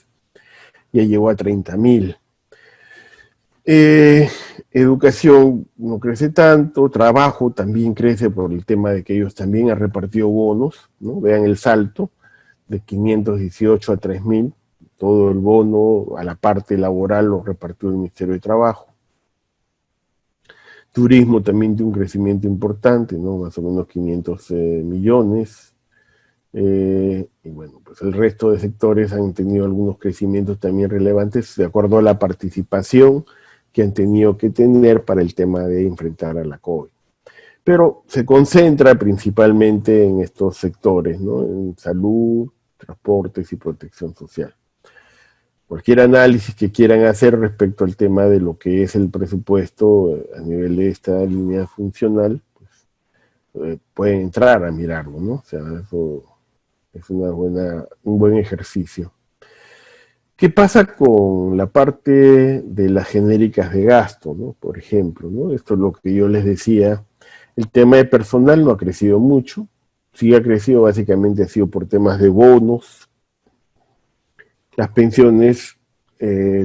ya llegó a 30.000. Educación no crece tanto, trabajo también crece por el tema de que ellos también han repartido bonos, ¿no? Vean el salto de 518 a 3.000, todo el bono a la parte laboral lo repartió el Ministerio de Trabajo. Turismo también tiene un crecimiento importante, ¿no? Más o menos 500 millones. Y bueno, pues el resto de sectores han tenido algunos crecimientos también relevantes de acuerdo a la participación que han tenido que tener para el tema de enfrentar a la COVID. Pero se concentra principalmente en estos sectores, ¿no? En salud, transportes y protección social. Cualquier análisis que quieran hacer respecto al tema de lo que es el presupuesto a nivel de esta línea funcional, pues, pueden entrar a mirarlo, ¿no? O sea, eso es un buen ejercicio. ¿Qué pasa con la parte de las genéricas de gasto, ¿no? Por ejemplo, ¿no? Esto es lo que yo les decía. El tema de personal no ha crecido mucho. Sí ha crecido, básicamente ha sido por temas de bonos. Las pensiones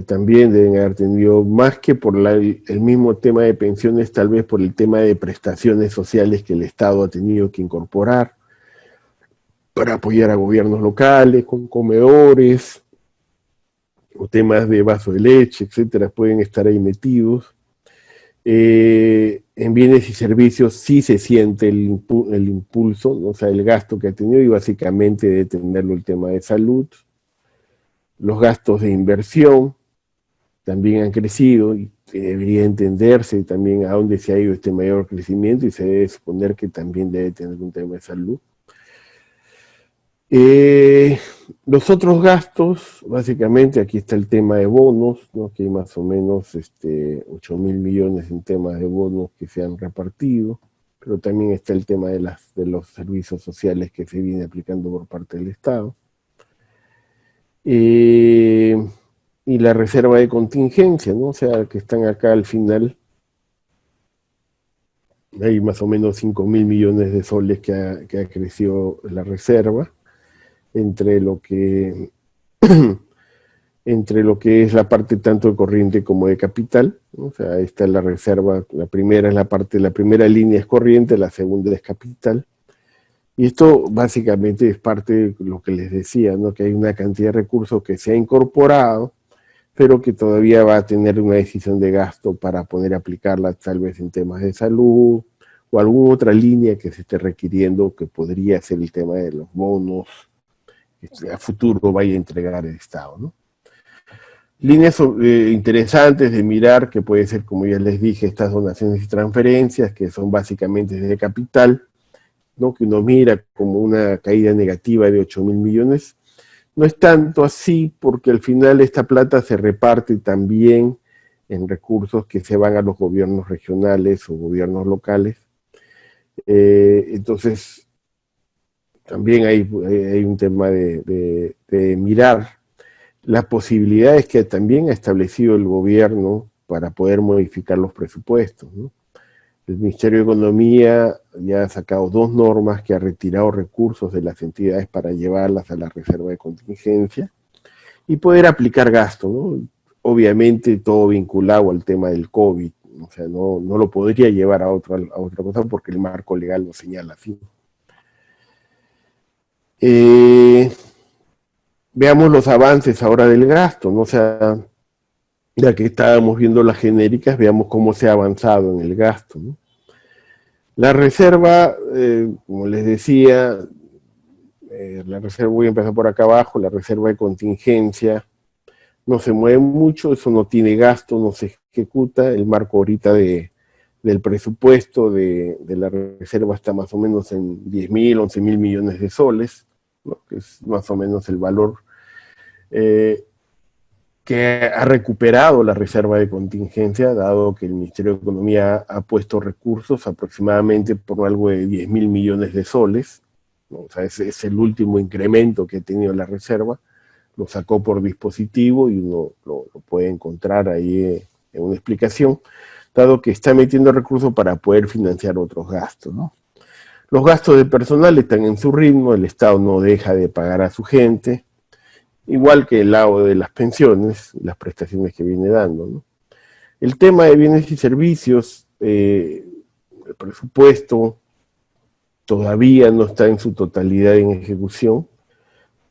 también deben haber tenido, más que por el mismo tema de pensiones, tal vez por el tema de prestaciones sociales que el Estado ha tenido que incorporar para apoyar a gobiernos locales, con comedores, o temas de vaso de leche, etcétera, pueden estar ahí metidos. En bienes y servicios sí se siente el impulso, ¿no? O sea, el gasto que ha tenido, y básicamente debe tenerlo el tema de salud. Los gastos de inversión también han crecido y debería entenderse también a dónde se ha ido este mayor crecimiento, y se debe suponer que también debe tener un tema de salud. Los otros gastos, básicamente aquí está el tema de bonos, ¿no? Que hay más o menos 8.000 millones en temas de bonos que se han repartido, pero también está el tema de los servicios sociales que se viene aplicando por parte del Estado. Y la reserva de contingencia, ¿no? O sea, que están acá al final. Hay más o menos 5.000 millones de soles que ha crecido la reserva. entre lo que es la parte tanto de corriente como de capital, ¿no? O sea, esta es la reserva, la primera es la primera línea es corriente, la segunda es capital. Y esto básicamente es parte de lo que les decía, ¿no? Que hay una cantidad de recursos que se ha incorporado, pero que todavía va a tener una decisión de gasto para poder aplicarla tal vez en temas de salud o alguna otra línea que se esté requiriendo, que podría ser el tema de los bonos que a futuro vaya a entregar el Estado, ¿no? Líneas interesantes de mirar, que puede ser, como ya les dije, estas donaciones y transferencias, que son básicamente de capital, ¿no? Que uno mira como una caída negativa de 8.000 millones. No es tanto así, porque al final esta plata se reparte también en recursos que se van a los gobiernos regionales o gobiernos locales. Entonces, también hay un tema de mirar las posibilidades que también ha establecido el gobierno para poder modificar los presupuestos, ¿no? El Ministerio de Economía ya ha sacado 2 normas que ha retirado recursos de las entidades para llevarlas a la reserva de contingencia y poder aplicar gasto, ¿no? Obviamente todo vinculado al tema del COVID, o sea, no lo podría llevar a otra cosa porque el marco legal lo señala así. Veamos los avances ahora del gasto, ¿no? O sea, ya que estábamos viendo las genéricas, veamos cómo se ha avanzado en el gasto, ¿no? La reserva, como les decía, la reserva, voy a empezar por acá abajo, la reserva de contingencia no se mueve mucho, eso no tiene gasto, no se ejecuta, el marco ahorita del presupuesto de la reserva está más o menos en 10.000, 11.000 millones de soles, ¿no? Que es más o menos el valor que ha recuperado la reserva de contingencia, dado que el Ministerio de Economía ha puesto recursos aproximadamente por algo de 10.000 millones de soles, ¿no? O sea, ese es el último incremento que ha tenido la reserva, lo sacó por dispositivo y uno lo puede encontrar ahí en una explicación, dado que está metiendo recursos para poder financiar otros gastos, ¿no? Los gastos de personal están en su ritmo, el Estado no deja de pagar a su gente, igual que el lado de las pensiones, las prestaciones que viene dando, ¿no? El tema de bienes y servicios, el presupuesto todavía no está en su totalidad en ejecución,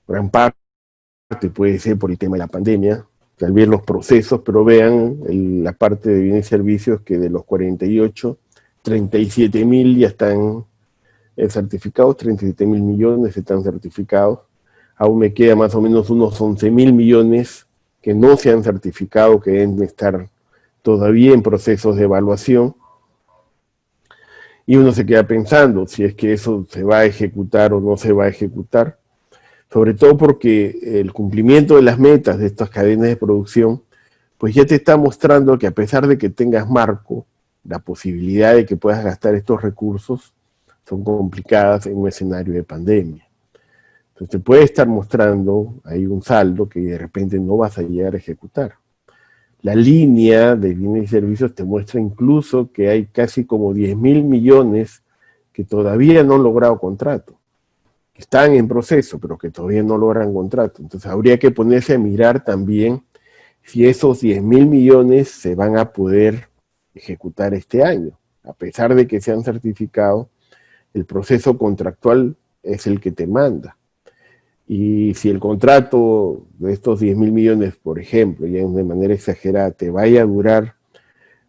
gran parte puede ser por el tema de la pandemia, tal vez los procesos, pero vean la parte de bienes y servicios que de los 48, 37.000 ya están certificados, 37.000 millones están certificados. Aún me queda más o menos unos 11.000 millones que no se han certificado, que deben estar todavía en procesos de evaluación. Y uno se queda pensando si es que eso se va a ejecutar o no se va a ejecutar, sobre todo porque el cumplimiento de las metas de estas cadenas de producción, pues ya te está mostrando que a pesar de que tengas marco, la posibilidad de que puedas gastar estos recursos son complicadas en un escenario de pandemia. Entonces te puede estar mostrando ahí un saldo que de repente no vas a llegar a ejecutar. La línea de bienes y servicios te muestra incluso que hay casi como 10.000 millones que todavía no han logrado contrato, que están en proceso, pero que todavía no logran contrato. Entonces habría que ponerse a mirar también si esos 10.000 millones se van a poder ejecutar este año. A pesar de que se han certificado, el proceso contractual es el que te manda. Y si el contrato de estos 10.000 millones, por ejemplo, ya de manera exagerada, te vaya a durar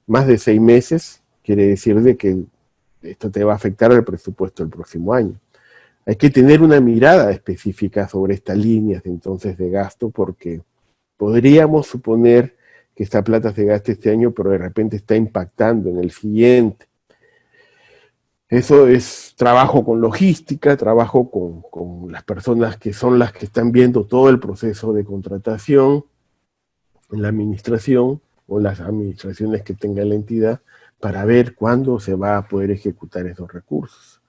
más de 6 meses, quiere decir de que esto te va a afectar al presupuesto del próximo año. Hay que tener una mirada específica sobre estas líneas entonces de gasto, porque podríamos suponer que esta plata se gaste este año, pero de repente está impactando en el siguiente. Eso es trabajo con logística, trabajo con las personas que son las que están viendo todo el proceso de contratación en la administración o las administraciones que tenga la entidad para ver cuándo se va a poder ejecutar esos recursos.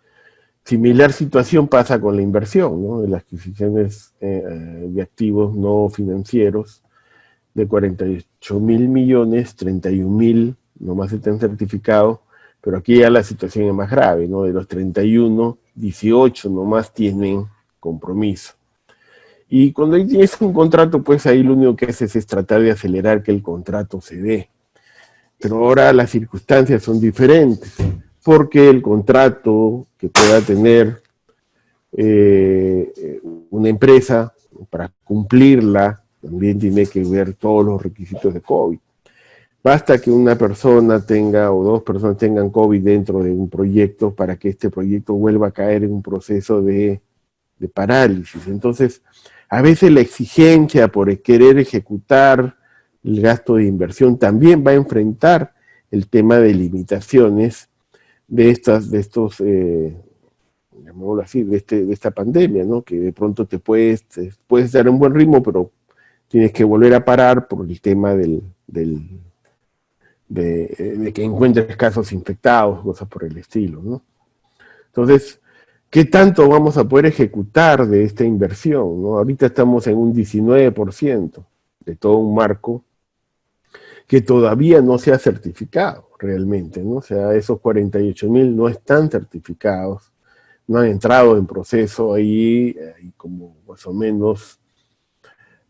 Similar situación pasa con la inversión, ¿no? De las adquisiciones de activos no financieros de 48.000 millones, 31.000 nomás están certificados, pero aquí ya la situación es más grave, ¿no? De los 31, 18 nomás tienen compromiso. Y cuando ahí tienes un contrato, pues ahí lo único que haces es tratar de acelerar que el contrato se dé. Pero ahora las circunstancias son diferentes, porque el contrato que pueda tener una empresa, para cumplirla, también tiene que ver todos los requisitos de COVID. Basta que una persona tenga o dos personas tengan COVID dentro de un proyecto para que este proyecto vuelva a caer en un proceso de parálisis. Entonces, a veces la exigencia por querer ejecutar el gasto de inversión también va a enfrentar el tema de limitaciones de llamémoslo así, de esta pandemia, ¿no? Que de pronto te puedes dar un buen ritmo, pero tienes que volver a parar por el tema de que encuentres casos infectados, cosas por el estilo, ¿no? Entonces, ¿qué tanto vamos a poder ejecutar de esta inversión, ¿no? Ahorita estamos en un 19% de todo un marco que todavía no se ha certificado realmente, ¿no? O sea, esos 48.000 no están certificados, no han entrado en proceso, ahí hay como más o menos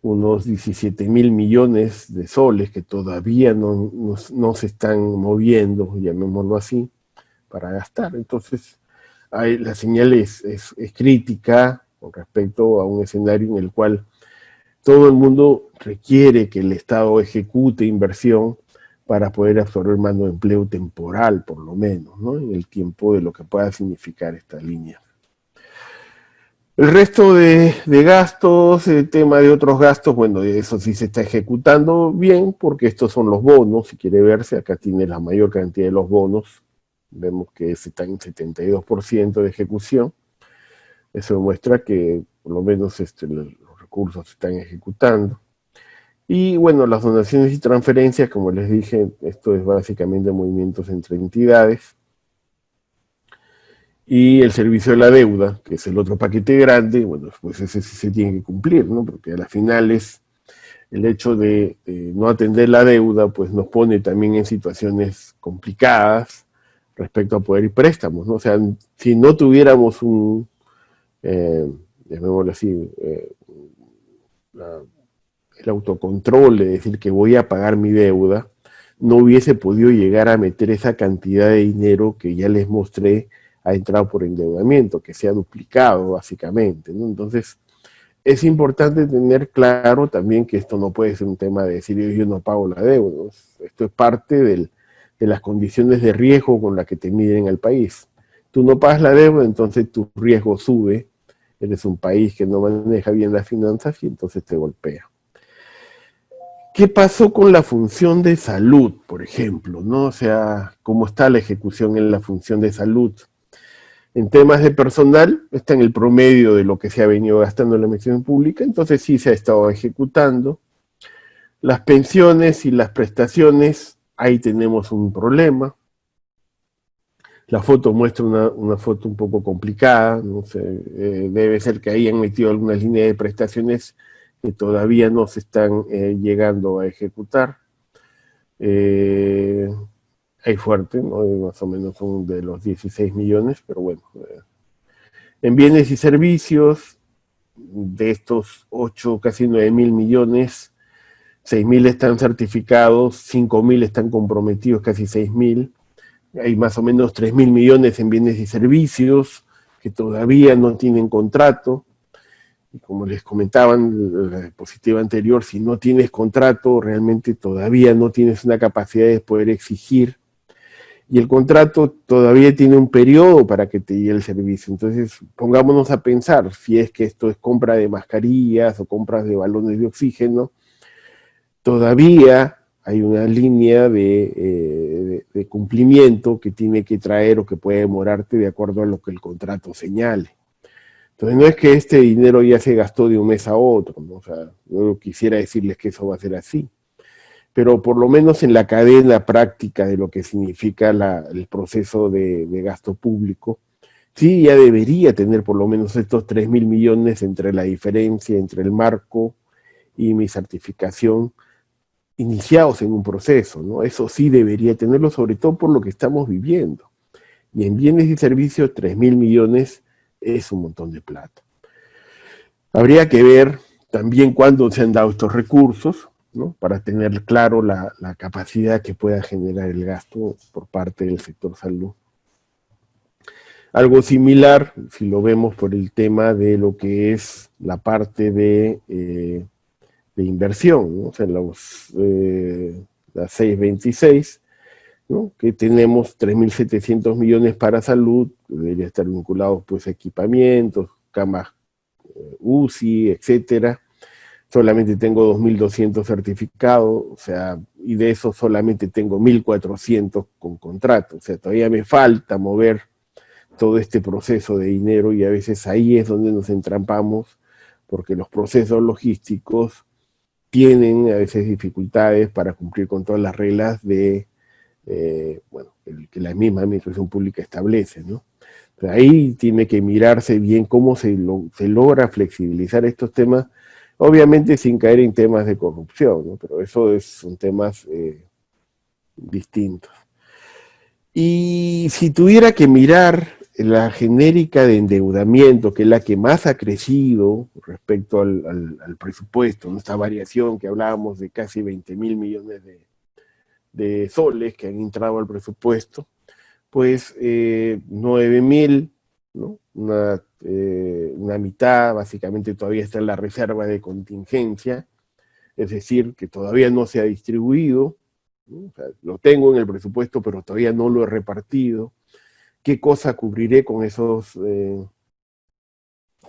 unos 17.000 millones de soles que todavía no se están moviendo, llamémoslo así, para gastar. Entonces, la señal es crítica con respecto a un escenario en el cual todo el mundo requiere que el Estado ejecute inversión para poder absorber mano de empleo temporal, por lo menos, ¿no? En el tiempo de lo que pueda significar esta línea. El resto de gastos, el tema de otros gastos, bueno, eso sí se está ejecutando bien, porque estos son los bonos, si quiere verse, acá tiene la mayor cantidad de los bonos, vemos que está en 72% de ejecución. Eso demuestra que por lo menos los recursos se están ejecutando. Y bueno, las donaciones y transferencias, como les dije, esto es básicamente movimientos entre entidades. Y el servicio de la deuda, que es el otro paquete grande, bueno, pues ese sí se tiene que cumplir, ¿no? Porque a la final es el hecho de no atender la deuda, pues nos pone también en situaciones complicadas respecto a poder ir préstamos, ¿no? O sea, si no tuviéramos llamémoslo así, el autocontrol de decir que voy a pagar mi deuda, no hubiese podido llegar a meter esa cantidad de dinero que ya les mostré ha entrado por endeudamiento, que se ha duplicado básicamente, ¿no? Entonces, es importante tener claro también que esto no puede ser un tema de decir yo no pago la deuda, ¿no? Esto es parte de las condiciones de riesgo con las que te miden al país. Tú no pagas la deuda, entonces tu riesgo sube, eres un país que no maneja bien las finanzas y entonces te golpea. ¿Qué pasó con la función de salud, por ejemplo, ¿no? O sea, ¿cómo está la ejecución en la función de salud? En temas de personal, está en el promedio de lo que se ha venido gastando en la administración pública, entonces sí se ha estado ejecutando. Las pensiones y las prestaciones, ahí tenemos un problema. La foto muestra una foto un poco complicada, no sé, debe ser que ahí han metido algunas líneas de prestaciones que todavía no se están llegando a ejecutar. Hay fuerte, ¿no? Más o menos son de los 16 millones, pero bueno. En bienes y servicios, de estos 8, casi 9.000 millones, 6.000 están certificados, 5.000 están comprometidos, casi 6.000. Hay más o menos 3.000 millones en bienes y servicios que todavía no tienen contrato. Y como les comentaban en la diapositiva anterior, si no tienes contrato, realmente todavía no tienes una capacidad de poder exigir. Y el contrato todavía tiene un periodo para que te llegue el servicio. Entonces, pongámonos a pensar, si es que esto es compra de mascarillas o compras de balones de oxígeno, todavía hay una línea de cumplimiento que tiene que traer o que puede demorarte de acuerdo a lo que el contrato señale. Entonces, no es que este dinero ya se gastó de un mes a otro, ¿no? O sea, yo quisiera decirles que eso va a ser así. Pero por lo menos en la cadena práctica de lo que significa el proceso de gasto público, sí ya debería tener por lo menos estos 3.000 millones entre la diferencia entre el marco y mi certificación iniciados en un proceso, ¿no? Eso sí debería tenerlo, sobre todo por lo que estamos viviendo. Y en bienes y servicios, 3.000 millones es un montón de plata. Habría que ver también cuándo se han dado estos recursos, ¿no? Para tener claro la capacidad que pueda generar el gasto por parte del sector salud. Algo similar, si lo vemos por el tema de lo que es la parte de inversión, ¿no? O sea, las 626, ¿no? Que tenemos 3.700 millones para salud, debería estar vinculados pues a equipamientos, camas UCI, etcétera. Solamente tengo 2.200 certificados, o sea, y de eso solamente tengo 1.400 con contrato, o sea, todavía me falta mover todo este proceso de dinero y a veces ahí es donde nos entrampamos, porque los procesos logísticos tienen a veces dificultades para cumplir con todas las reglas de, bueno, que la misma administración pública establece, ¿no? Pero ahí tiene que mirarse bien cómo se logra flexibilizar estos temas, obviamente sin caer en temas de corrupción, ¿no? Pero eso son temas distintos. Y si tuviera que mirar la genérica de endeudamiento, que es la que más ha crecido respecto al presupuesto, ¿no? Esta variación que hablábamos de casi 20.000 millones de soles que han entrado al presupuesto, pues 9.000, ¿no? Una mitad básicamente todavía está en la reserva de contingencia, es decir, que todavía no se ha distribuido, ¿no? O sea, lo tengo en el presupuesto, pero todavía no lo he repartido. ¿Qué cosa cubriré con esos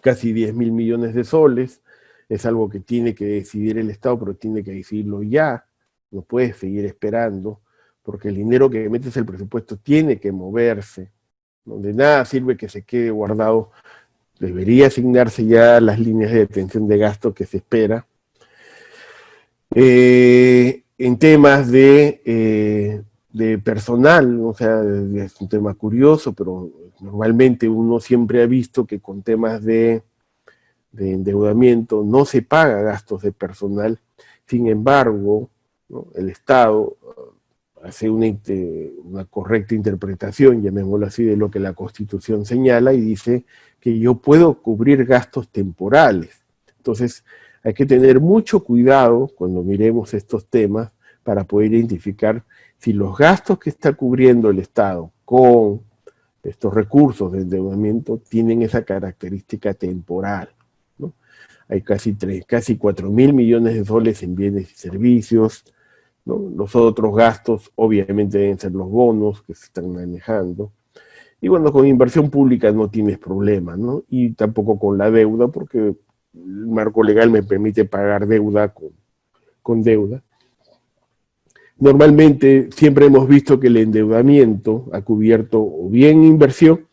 casi 10.000 millones de soles? Es algo que tiene que decidir el Estado, pero tiene que decidirlo ya, no puede seguir esperando, porque el dinero que metes al presupuesto tiene que moverse, donde nada sirve que se quede guardado, debería asignarse ya las líneas de detención de gasto que se espera. En temas de personal, o sea, es un tema curioso, pero normalmente uno siempre ha visto que con temas de endeudamiento no se paga gastos de personal, sin embargo, ¿no? El Estado hace una correcta interpretación, llamémoslo así, de lo que la Constitución señala y dice que yo puedo cubrir gastos temporales. Entonces, hay que tener mucho cuidado cuando miremos estos temas para poder identificar si los gastos que está cubriendo el Estado con estos recursos de endeudamiento tienen esa característica temporal, ¿no? Hay casi 4.000 millones de soles en bienes y servicios, ¿no? Los otros gastos obviamente deben ser los bonos que se están manejando. Y bueno, con inversión pública no tienes problema, ¿no? Y tampoco con la deuda, porque el marco legal me permite pagar deuda con deuda. Normalmente siempre hemos visto que el endeudamiento ha cubierto o bien inversión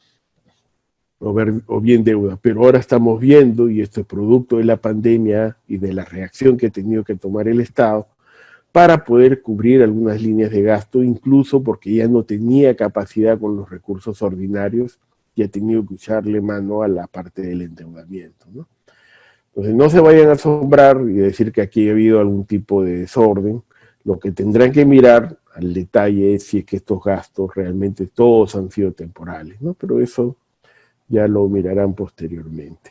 o bien deuda, pero ahora estamos viendo, y esto es producto de la pandemia y de la reacción que ha tenido que tomar el Estado, para poder cubrir algunas líneas de gasto, incluso porque ya no tenía capacidad con los recursos ordinarios y ha tenido que echarle mano a la parte del endeudamiento, ¿no? Entonces no se vayan a asombrar y decir que aquí ha habido algún tipo de desorden. Lo que tendrán que mirar al detalle es si es que estos gastos realmente todos han sido temporales, ¿no? Pero eso ya lo mirarán posteriormente.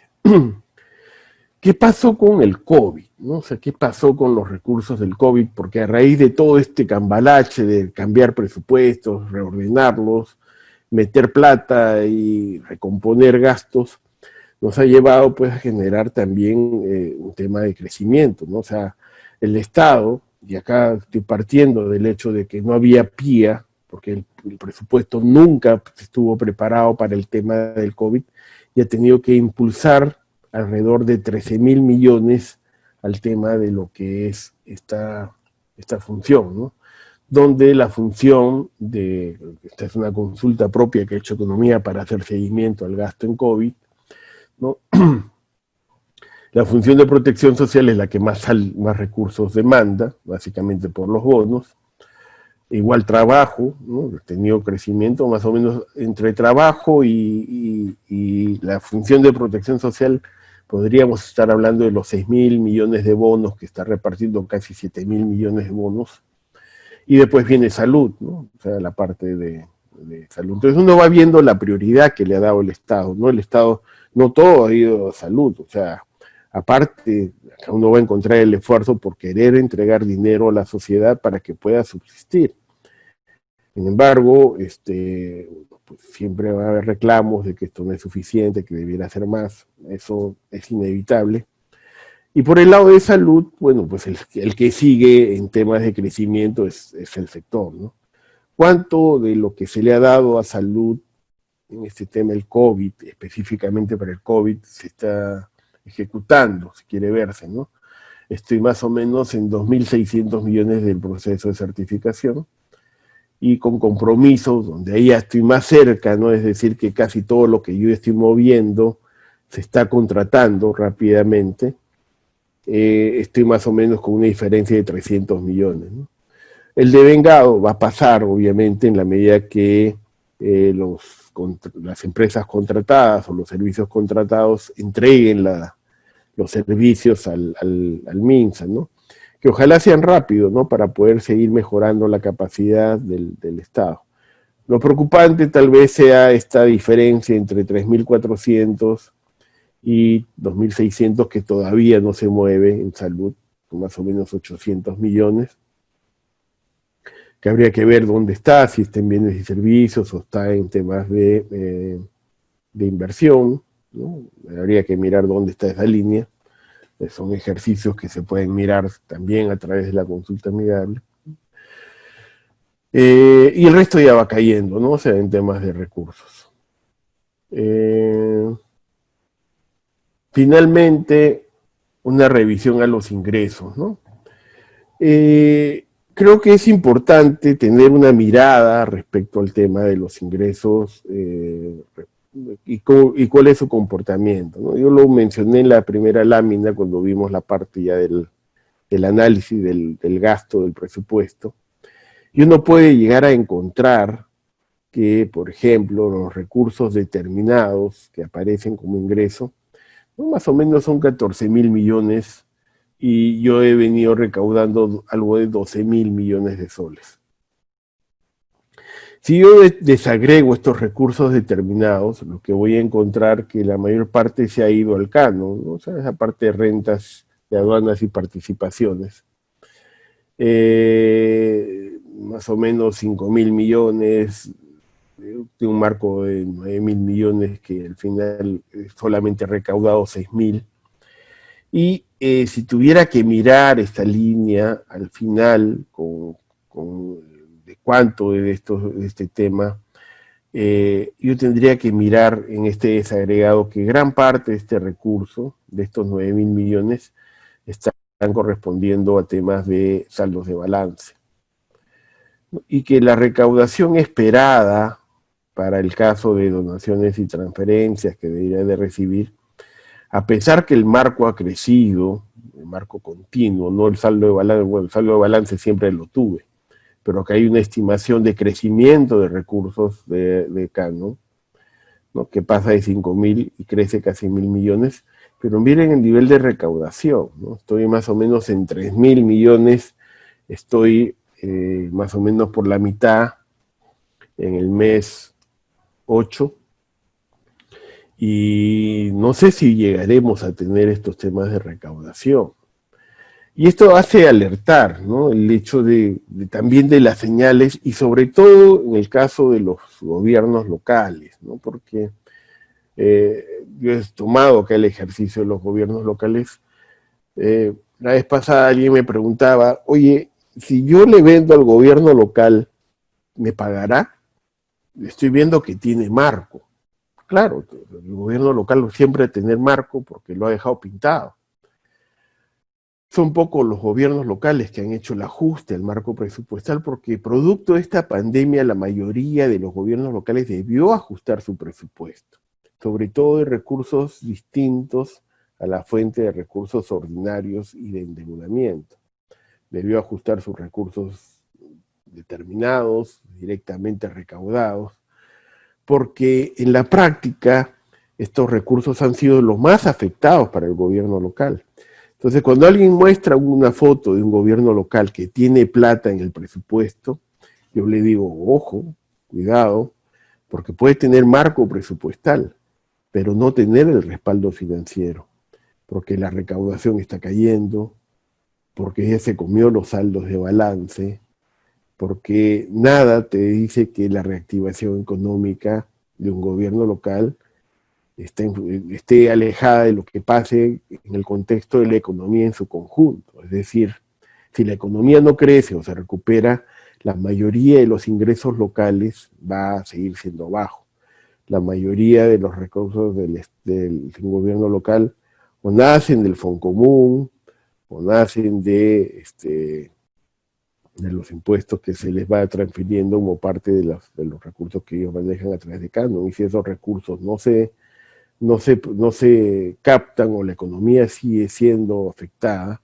¿Qué pasó con el COVID, ¿no? O sea, ¿qué pasó con los recursos del COVID? Porque a raíz de todo este cambalache de cambiar presupuestos, reordenarlos, meter plata y recomponer gastos, nos ha llevado pues a generar también un tema de crecimiento, ¿no? O sea, el Estado, y acá estoy partiendo del hecho de que no había PIA, porque el presupuesto nunca estuvo preparado para el tema del COVID, y ha tenido que impulsar alrededor de 13.000 millones al tema de lo que es esta función, ¿no? Donde la función esta es una consulta propia que ha hecho Economía para hacer seguimiento al gasto en COVID, ¿no? La función de protección social es la que más recursos demanda, básicamente por los bonos. Igual trabajo, ¿no? Ha tenido crecimiento más o menos entre trabajo y la función de protección social. Podríamos estar hablando de los 6.000 millones de bonos que está repartiendo, casi 7.000 millones de bonos. Y después viene salud, ¿no? O sea, la parte de salud. Entonces uno va viendo la prioridad que le ha dado el Estado, ¿no? El Estado, no todo ha ido a salud, o sea, Aparte, uno va a encontrar el esfuerzo por querer entregar dinero a la sociedad para que pueda subsistir. Sin embargo, pues siempre va a haber reclamos de que esto no es suficiente, que debiera ser más. Eso es inevitable. Y por el lado de salud, bueno, pues el que sigue en temas de crecimiento es el sector, ¿no? ¿Cuánto de lo que se le ha dado a salud en este tema del COVID, específicamente para el COVID, se está ejecutando, si quiere verse, ¿no? Estoy más o menos en 2.600 millones del proceso de certificación, y con compromisos, donde ahí ya estoy más cerca, ¿no? Es decir, que casi todo lo que yo estoy moviendo se está contratando rápidamente. Estoy más o menos con una diferencia de 300 millones, ¿no? El devengado va a pasar, obviamente, en la medida que las empresas contratadas o los servicios contratados entreguen los servicios al MINSA, ¿no? Que ojalá sean rápidos, ¿no? Para poder seguir mejorando la capacidad del Estado. Lo preocupante tal vez sea esta diferencia entre 3.400 y 2.600 que todavía no se mueve en salud, con más o menos 800 millones, que habría que ver dónde está, si está en bienes y servicios o está en temas de inversión, ¿no? Habría que mirar dónde está esa línea. Son ejercicios que se pueden mirar también a través de la consulta amigable. Y el resto ya va cayendo, ¿no? O sea, en temas de recursos. Finalmente, una revisión a los ingresos, ¿no? Creo que es importante tener una mirada respecto al tema de los ingresos y cuál es su comportamiento, ¿no? Yo lo mencioné en la primera lámina cuando vimos la parte ya del análisis del gasto del presupuesto, y uno puede llegar a encontrar que, por ejemplo, los recursos determinados que aparecen como ingreso, ¿no? Más o menos son 14.000 millones, y yo he venido recaudando algo de 12.000 millones de soles. Si yo desagrego estos recursos determinados, lo que voy a encontrar que la mayor parte se ha ido al canon, ¿no? O sea, esa parte de rentas, de aduanas y participaciones. Más o menos 5.000 millones, de un marco de 9.000 millones que al final solamente he recaudado 6.000. Y si tuviera que mirar esta línea al final de cuánto de este tema, yo tendría que mirar en este desagregado que gran parte de este recurso, de estos 9.000 millones, están correspondiendo a temas de saldos de balance. Y que la recaudación esperada para el caso de donaciones y transferencias que debería de recibir, a pesar que el marco ha crecido, el marco continuo, no el saldo de balance, bueno, el saldo de balance siempre lo tuve, pero que hay una estimación de crecimiento de recursos de canon, ¿no? Que pasa de 5.000 y crece casi 1.000 millones, pero miren el nivel de recaudación, ¿no? Estoy más o menos en 3.000 millones, estoy más o menos por la mitad en el mes 8, y no sé si llegaremos a tener estos temas de recaudación. Y esto hace alertar, ¿no? El hecho también de las señales, y sobre todo en el caso de los gobiernos locales, ¿no? Porque yo he tomado acá el ejercicio de los gobiernos locales. La vez pasada alguien me preguntaba, oye, si yo le vendo al gobierno local, ¿me pagará? Estoy viendo que tiene marco. Claro, el gobierno local siempre va a tener marco porque lo ha dejado pintado. Son pocos los gobiernos locales que han hecho el ajuste al marco presupuestal, porque producto de esta pandemia la mayoría de los gobiernos locales debió ajustar su presupuesto, sobre todo de recursos distintos a la fuente de recursos ordinarios y de endeudamiento. Debió ajustar sus recursos determinados, directamente recaudados, porque en la práctica estos recursos han sido los más afectados para el gobierno local. Entonces, cuando alguien muestra una foto de un gobierno local que tiene plata en el presupuesto, yo le digo, ojo, cuidado, porque puede tener marco presupuestal, pero no tener el respaldo financiero. porque la recaudación está cayendo, porque ya se comió los saldos de balance, porque nada te dice que la reactivación económica de un gobierno local esté alejada de lo que pase en el contexto de la economía en su conjunto. Es decir, si la economía no crece o se recupera, la mayoría de los ingresos locales va a seguir siendo bajo. La mayoría de los recursos del gobierno local o nacen del Foncomún, o nacen de los impuestos que se les va transfiriendo como parte de los recursos que ellos manejan a través de Canon. Y si esos recursos no se captan o la economía sigue siendo afectada,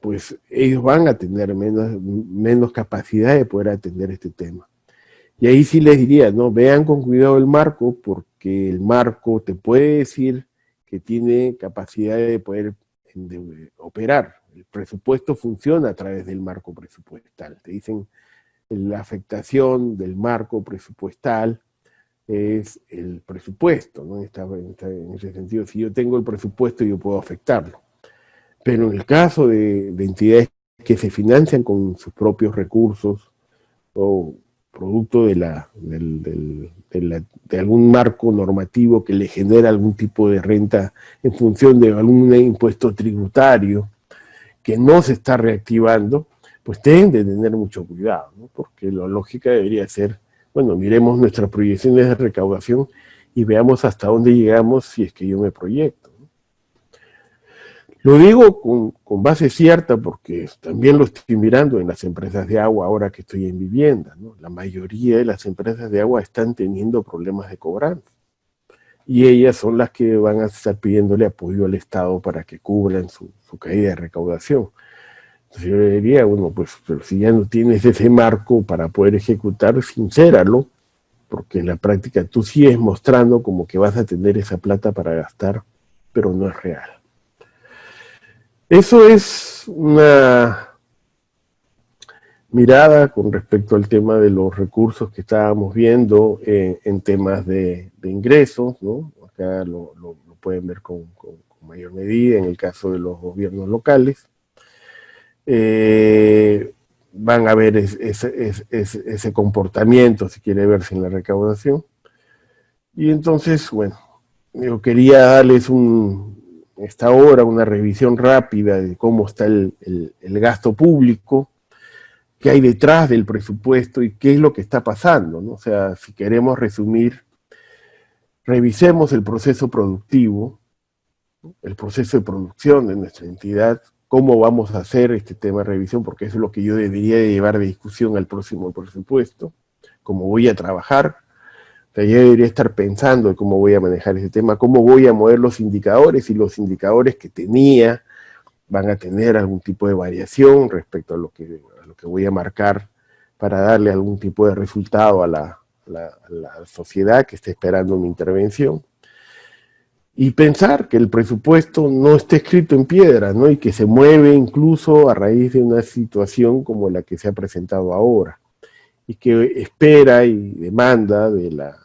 pues ellos van a tener menos capacidad de poder atender este tema. Y ahí sí les diría, ¿no? Vean con cuidado el marco, porque el marco te puede decir que tiene capacidad de poder operar. El presupuesto funciona a través del marco presupuestal. Te dicen la afectación del marco presupuestal es el presupuesto, ¿no? En ese sentido, si yo tengo el presupuesto, yo puedo afectarlo. Pero en el caso de entidades que se financian con sus propios recursos o producto de algún marco normativo que le genera algún tipo de renta en función de algún impuesto tributario que no se está reactivando, pues deben de tener mucho cuidado, ¿no? Porque la lógica debería ser, bueno, miremos nuestras proyecciones de recaudación y veamos hasta dónde llegamos si es que yo me proyecto. Lo digo con base cierta porque también lo estoy mirando en las empresas de agua ahora que estoy en vivienda, ¿no? La mayoría de las empresas de agua están teniendo problemas de cobranza. Y ellas son las que van a estar pidiéndole apoyo al Estado para que cubran su caída de recaudación. Entonces yo le diría, bueno, pues pero si ya no tienes ese marco para poder ejecutar, sincéralo, porque en la práctica tú sigues mostrando como que vas a tener esa plata para gastar, pero no es real. Eso es una mirada con respecto al tema de los recursos que estábamos viendo en temas de ingresos, ¿no? Acá lo pueden ver con mayor medida en el caso de los gobiernos locales. Van a ver ese comportamiento, si quiere verse en la recaudación. Y entonces, bueno, yo quería darles esta hora una revisión rápida de cómo está el gasto público, qué hay detrás del presupuesto y qué es lo que está pasando, ¿no? O sea, si queremos resumir, revisemos el proceso productivo, ¿no? El proceso de producción de nuestra entidad, cómo vamos a hacer este tema de revisión, porque eso es lo que yo debería de llevar de discusión al próximo presupuesto, cómo voy a trabajar. O sea, yo debería estar pensando en cómo voy a manejar ese tema, cómo voy a mover los indicadores, y los indicadores que tenía van a tener algún tipo de variación respecto a lo que voy a marcar para darle algún tipo de resultado a la sociedad que esté esperando mi intervención. Y pensar que el presupuesto no está escrito en piedra, ¿no? Y que se mueve incluso a raíz de una situación como la que se ha presentado ahora, y que espera y demanda de la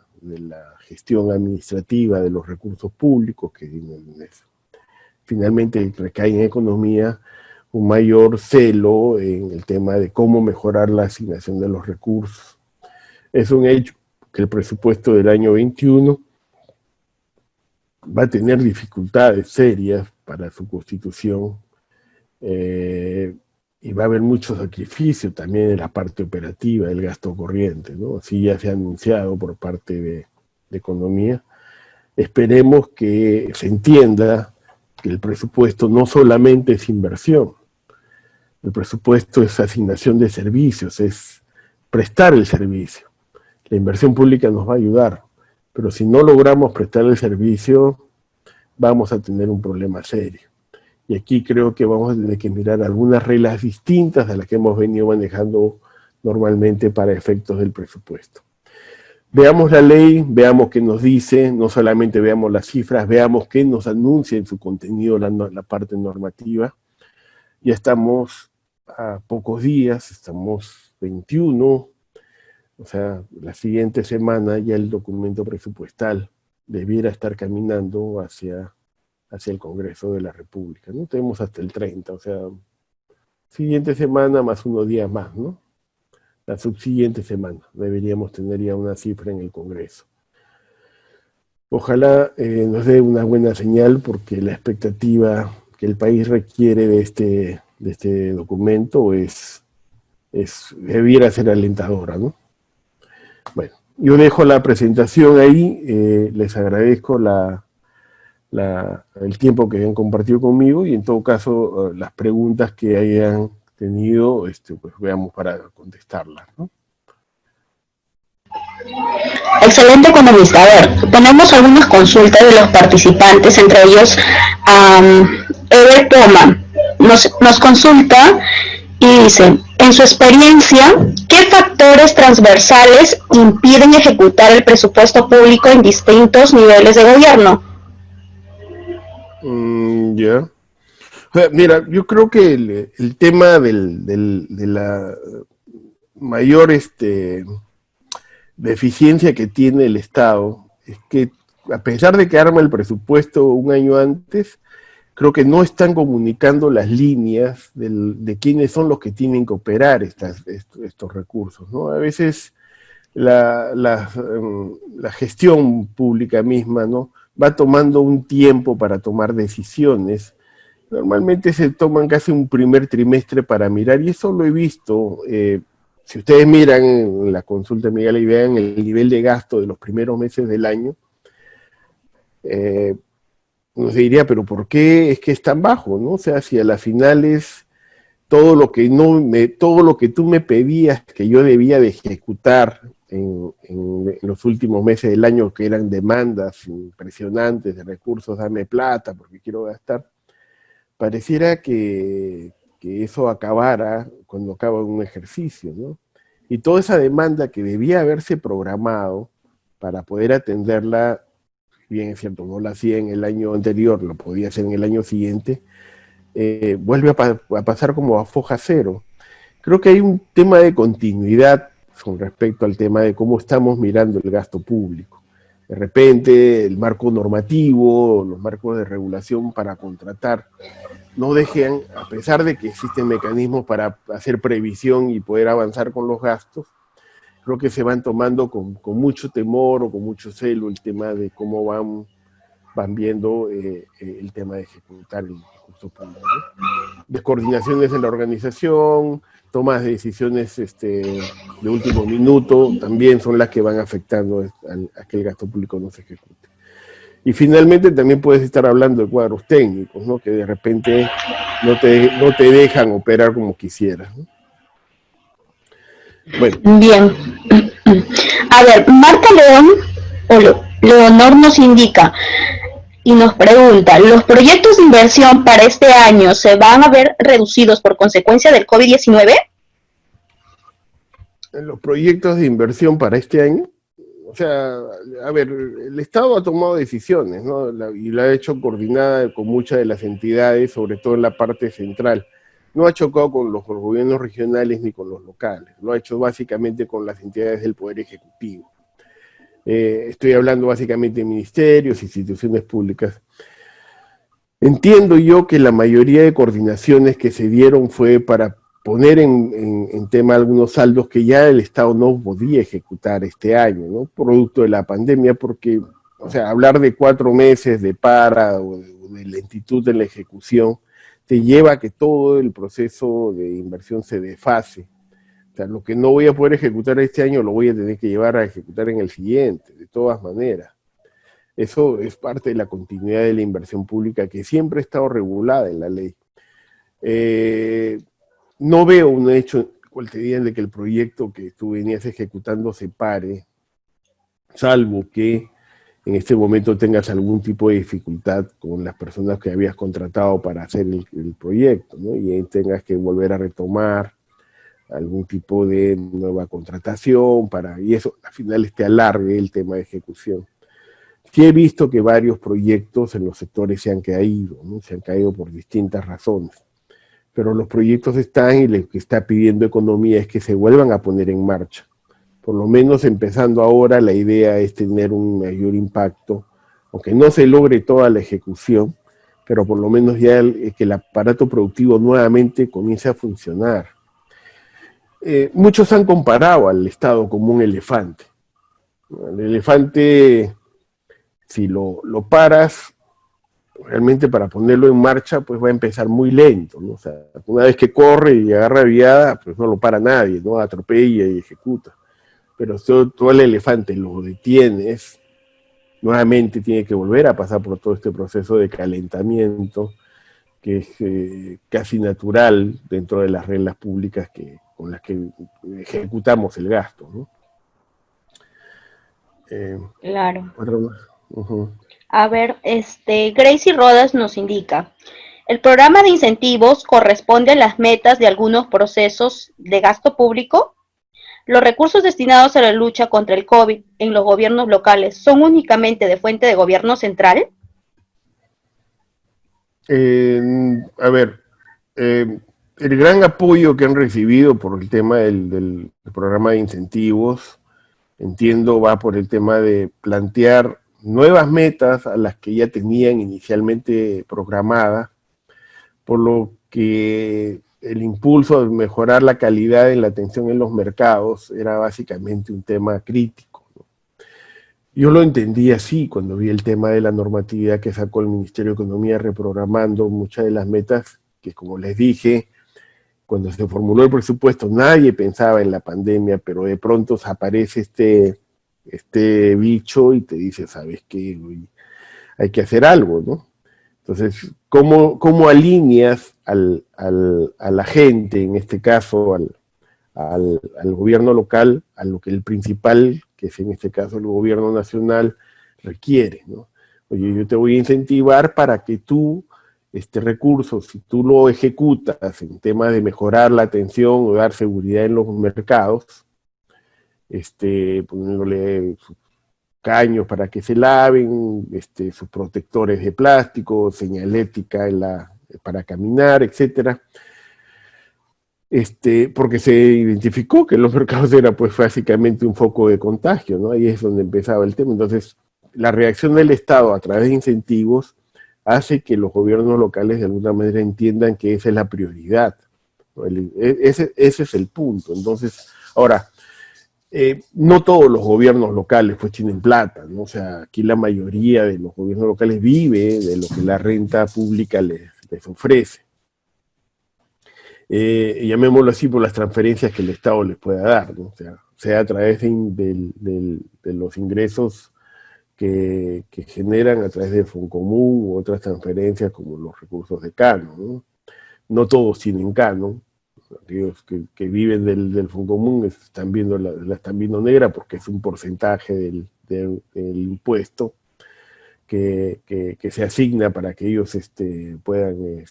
gestión administrativa de los recursos públicos, que finalmente recae en economía, un mayor celo en el tema de cómo mejorar la asignación de los recursos. Es un hecho que el presupuesto del año 21 va a tener dificultades serias para su constitución, y va a haber mucho sacrificio también en la parte operativa del gasto corriente, ¿no? Así ya se ha anunciado por parte de Economía. Esperemos que se entienda que el presupuesto no solamente es inversión, el presupuesto es asignación de servicios, es prestar el servicio. La inversión pública nos va a ayudar, pero si no logramos prestar el servicio, vamos a tener un problema serio. Y aquí creo que vamos a tener que mirar algunas reglas distintas a las que hemos venido manejando normalmente para efectos del presupuesto. Veamos la ley, veamos qué nos dice, no solamente veamos las cifras, veamos qué nos anuncia en su contenido la parte normativa. Ya estamos a pocos días, estamos 21, o sea, la siguiente semana ya el documento presupuestal debiera estar caminando hacia hacia el Congreso de la República, ¿no? Tenemos hasta el 30, o sea, siguiente semana más unos días más, ¿no? La subsiguiente semana deberíamos tener ya una cifra en el Congreso. Ojalá nos dé una buena señal, porque la expectativa que el país requiere de este documento debiera ser alentadora, ¿no? Bueno, yo dejo la presentación ahí, les agradezco el tiempo que hayan compartido conmigo, y en todo caso las preguntas que hayan tenido, pues veamos para contestarlas, ¿no?
Excelente, economista. A ver, tenemos algunas consultas de los participantes, entre ellos Ever Poma nos consulta y dice: en su experiencia, ¿qué factores transversales impiden ejecutar el presupuesto público en distintos niveles de gobierno?
Ya. Mira, yo creo que el tema de la mayor deficiencia que tiene el Estado es que, a pesar de que arma el presupuesto un año antes, creo que no están comunicando las líneas de quiénes son los que tienen que operar estos recursos, ¿no? A veces la gestión pública misma, ¿no?, va tomando un tiempo para tomar decisiones. Normalmente se toman casi un primer trimestre para mirar, y eso lo he visto. Si ustedes miran en la consulta de Miguel y vean el nivel de gasto de los primeros meses del año, uno se diría, pero ¿por qué es que es tan bajo, no? O sea, si a las finales todo lo que tú me pedías que yo debía de ejecutar en los últimos meses del año, que eran demandas impresionantes de recursos, dame plata porque quiero gastar, pareciera que eso acabara cuando acaba un ejercicio, ¿no? Y toda esa demanda que debía haberse programado para poder atenderla, bien es cierto, no la hacía en el año anterior, lo podía hacer en el año siguiente, vuelve a pasar como a foja cero. Creo que hay un tema de continuidad con respecto al tema de cómo estamos mirando el gasto público. De repente, el marco normativo, los marcos de regulación para contratar, no dejan, a pesar de que existen mecanismos para hacer previsión y poder avanzar con los gastos, creo que se van tomando con mucho temor o con mucho celo el tema de cómo van viendo el tema de ejecutar el recurso público, ¿no? Descoordinaciones en la organización, tomas de decisiones de último minuto, también son las que van afectando a que el gasto público no se ejecute. Y finalmente también puedes estar hablando de cuadros técnicos, ¿no?, que de repente no te dejan operar como quisieras, ¿no? Bueno.
Bien. A ver, Marta Leonor nos indica y nos pregunta: ¿los proyectos de inversión para este año se van a ver reducidos por consecuencia del COVID-19?
Los proyectos de inversión para este año, o sea, a ver, el Estado ha tomado decisiones, ¿no?, y la ha hecho coordinada con muchas de las entidades, sobre todo en la parte central. No ha chocado con los gobiernos regionales ni con los locales, lo ha hecho básicamente con las entidades del Poder Ejecutivo. Estoy hablando básicamente de ministerios, instituciones públicas. Entiendo yo que la mayoría de coordinaciones que se dieron fue para poner en tema algunos saldos que ya el Estado no podía ejecutar este año, ¿no?, producto de la pandemia, porque, o sea, hablar de 4 meses de para o de lentitud en la ejecución te lleva a que todo el proceso de inversión se desfase. O sea, lo que no voy a poder ejecutar este año lo voy a tener que llevar a ejecutar en el siguiente, de todas maneras. Eso es parte de la continuidad de la inversión pública, que siempre ha estado regulada en la ley. No veo un hecho cual te digan de que el proyecto que tú venías ejecutando se pare, salvo que en este momento tengas algún tipo de dificultad con las personas que habías contratado para hacer el proyecto, ¿no?, y tengas que volver a retomar algún tipo de nueva contratación y eso al final te alargue el tema de ejecución. Sí he visto que varios proyectos en los sectores se han caído, ¿no?, se han caído por distintas razones, pero los proyectos están, y lo que está pidiendo economía es que se vuelvan a poner en marcha. Por lo menos empezando ahora, la idea es tener un mayor impacto, aunque no se logre toda la ejecución, pero por lo menos ya que el aparato productivo nuevamente comience a funcionar. Muchos han comparado al Estado como un elefante. El elefante, si lo paras, realmente para ponerlo en marcha, pues va a empezar muy lento, ¿no? O sea, una vez que corre y agarra viada, pues no lo para nadie, ¿no? Atropella y ejecuta. Pero si todo el elefante lo detienes, nuevamente tiene que volver a pasar por todo este proceso de calentamiento, que es casi natural dentro de las reglas públicas con las que ejecutamos el gasto, ¿no?
Claro.
Otro más. Uh-huh.
A ver, Gracie Rodas nos indica, ¿el programa de incentivos corresponde a las metas de algunos procesos de gasto público? ¿Los recursos destinados a la lucha contra el COVID en los gobiernos locales son únicamente de fuente de gobierno central?
A ver, el gran apoyo que han recibido por el tema del programa de incentivos, entiendo, va por el tema de plantear nuevas metas a las que ya tenían inicialmente programadas, por lo que el impulso de mejorar la calidad en la atención en los mercados era básicamente un tema crítico, ¿no? Yo lo entendí así cuando vi el tema de la normatividad que sacó el Ministerio de Economía reprogramando muchas de las metas que, como les dije, cuando se formuló el presupuesto nadie pensaba en la pandemia, pero de pronto aparece este bicho y te dice, ¿sabes qué? Hay que hacer algo, ¿no? Entonces, ¿cómo alineas a la gente, en este caso al gobierno local, a lo que el principal, que es en este caso el gobierno nacional, requiere, ¿no? Oye, yo te voy a incentivar para que tú, este recurso, si tú lo ejecutas en temas de mejorar la atención o dar seguridad en los mercados, poniéndole caños para que se laven, sus protectores de plástico, señalética para caminar, etcétera. Porque se identificó que los mercados era pues básicamente un foco de contagio, ¿no? Ahí es donde empezaba el tema. Entonces, la reacción del Estado a través de incentivos hace que los gobiernos locales de alguna manera entiendan que esa es la prioridad, ¿no? Ese es el punto. Entonces, ahora, no todos los gobiernos locales pues tienen plata, ¿no? O sea, aquí la mayoría de los gobiernos locales vive de lo que la renta pública les ofrece. Llamémoslo así por las transferencias que el Estado les pueda dar, ¿no? O sea a través de los ingresos que generan a través de Foncomún u otras transferencias como los recursos de Cano, ¿no? No todos tienen Cano. Aquellos que viven del Foncomún la están viendo negra porque es un porcentaje del impuesto que se asigna para que ellos puedan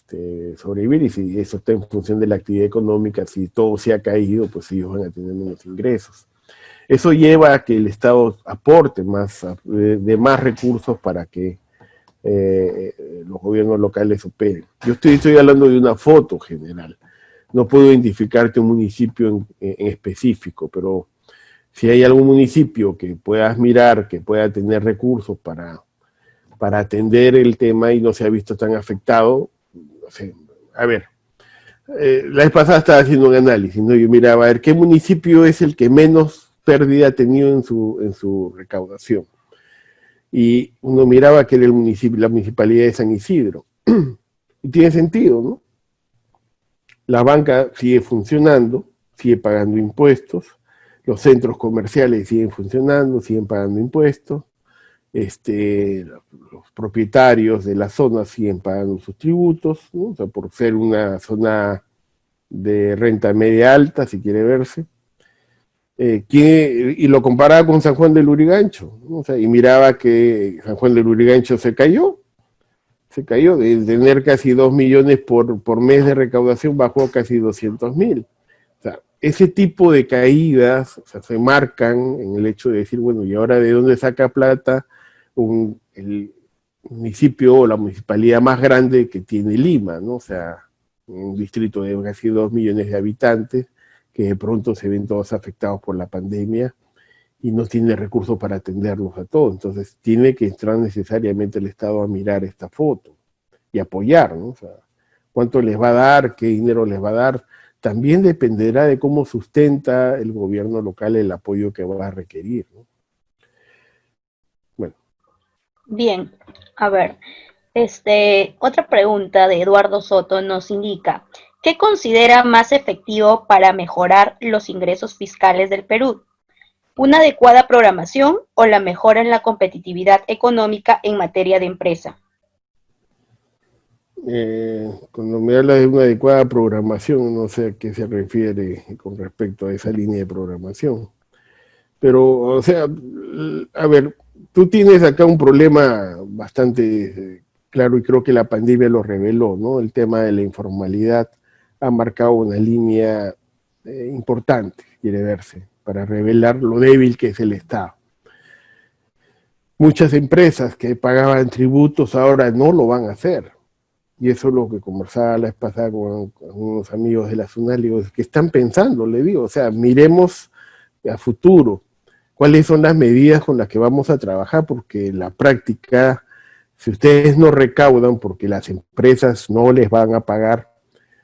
sobrevivir, y si eso está en función de la actividad económica, si todo se ha caído, pues ellos van a tener menos ingresos. Eso lleva a que el Estado aporte más recursos para que los gobiernos locales operen. Yo estoy hablando de una foto general. No puedo identificarte un municipio en específico, pero si hay algún municipio que puedas mirar, que pueda tener recursos para atender el tema y no se ha visto tan afectado, no sé, a ver, la vez pasada estaba haciendo un análisis, ¿no? Yo miraba a ver qué municipio es el que menos pérdida ha tenido en su recaudación. Y uno miraba que era la municipalidad de San Isidro. Y tiene sentido, ¿no? La banca sigue funcionando, sigue pagando impuestos, los centros comerciales siguen funcionando, siguen pagando impuestos, los propietarios de la zona siguen pagando sus tributos, ¿no? O sea, por ser una zona de renta media alta, si quiere verse. Y lo comparaba con San Juan del Lurigancho, ¿no? O sea, y miraba que San Juan del Lurigancho se cayó de tener casi 2 millones por mes de recaudación, bajó casi 200.000. O sea, ese tipo de caídas, o sea, se marcan en el hecho de decir, bueno, ¿y ahora de dónde saca plata el municipio o la municipalidad más grande que tiene Lima, ¿no? O sea, un distrito de casi 2 millones de habitantes, que de pronto se ven todos afectados por la pandemia y no tiene recursos para atenderlos a todos. Entonces tiene que entrar necesariamente el Estado a mirar esta foto. y apoyar, ¿no? O sea, cuánto les va a dar, qué dinero les va a dar, también dependerá de cómo sustenta el gobierno local el apoyo que va a requerir, ¿no? Bueno.
Bien, a ver, otra pregunta de Eduardo Soto nos indica, ¿qué considera más efectivo para mejorar los ingresos fiscales del Perú? ¿Una adecuada programación o la mejora en la competitividad económica en materia de empresa?
Cuando me habla de una adecuada programación, no sé a qué se refiere con respecto a esa línea de programación. Pero, o sea, a ver, tú tienes acá un problema bastante claro y creo que la pandemia lo reveló, ¿no? El tema de la informalidad ha marcado una línea importante, quiere verse, para revelar lo débil que es el Estado. Muchas empresas que pagaban tributos ahora no lo van a hacer. Y eso es lo que conversaba la vez pasada con unos amigos de la SUNAT, le digo, que están pensando, le digo, o sea, miremos a futuro cuáles son las medidas con las que vamos a trabajar, porque en la práctica, si ustedes no recaudan porque las empresas no les van a pagar,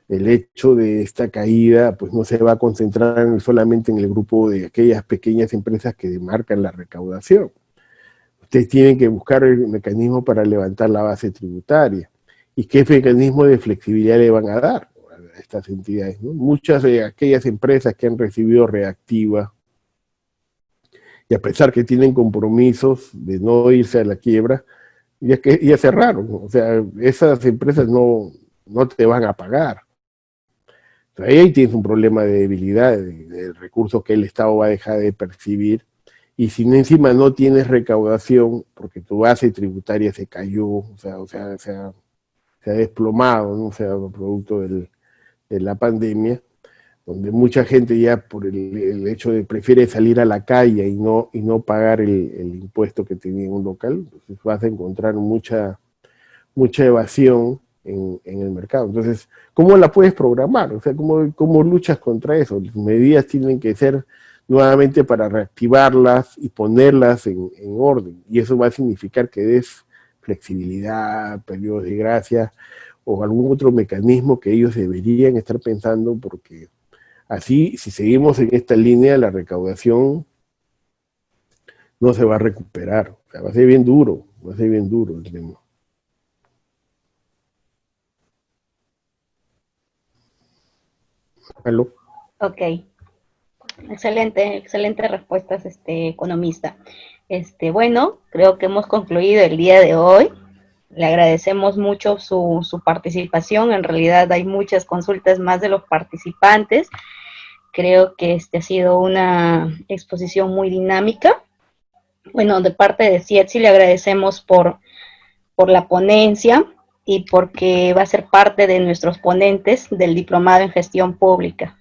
el hecho de esta caída pues no se va a concentrar solamente en el grupo de aquellas pequeñas empresas que demarcan la recaudación. Ustedes tienen que buscar el mecanismo para levantar la base tributaria. ¿Y qué mecanismo de flexibilidad le van a dar a estas entidades, ¿no? Muchas de aquellas empresas que han recibido reactiva, y a pesar que tienen compromisos de no irse a la quiebra, ya cerraron, ¿no? O sea, esas empresas no te van a pagar. O sea, ahí tienes un problema de debilidad, de recursos que el Estado va a dejar de percibir, y si encima no tienes recaudación, porque tu base tributaria se cayó, se ha desplomado, ¿no? O sea, producto de la pandemia, donde mucha gente ya por el hecho de prefiere salir a la calle y no pagar el impuesto que tenía un local, entonces vas a encontrar mucha evasión en el mercado. Entonces, ¿cómo la puedes programar? O sea, ¿cómo luchas contra eso? Las medidas tienen que ser nuevamente para reactivarlas y ponerlas en orden, y eso va a significar que des flexibilidad, periodos de gracia o algún otro mecanismo que ellos deberían estar pensando, porque así, si seguimos en esta línea, la recaudación no se va a recuperar. O sea, va a ser bien duro el tema. ¿Aló?
Ok, excelente respuestas, economista. Bueno, creo que hemos concluido el día de hoy. Le agradecemos mucho su participación. En realidad hay muchas consultas más de los participantes. Creo que ha sido una exposición muy dinámica. Bueno, de parte de CIETSI le agradecemos por la ponencia y porque va a ser parte de nuestros ponentes del Diplomado en Gestión Pública.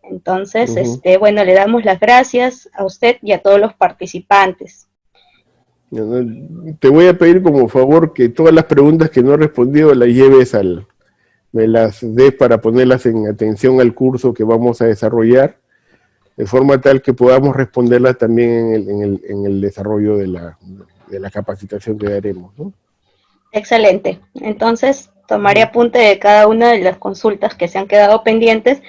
Entonces, bueno, le damos las gracias a usted y a todos los participantes.
Te voy a pedir como favor que todas las preguntas que no he respondido las lleves me las des para ponerlas en atención al curso que vamos a desarrollar, de forma tal que podamos responderlas también en el desarrollo de la capacitación que daremos, ¿no?
Excelente. Entonces, tomaré apunte de cada una de las consultas que se han quedado pendientes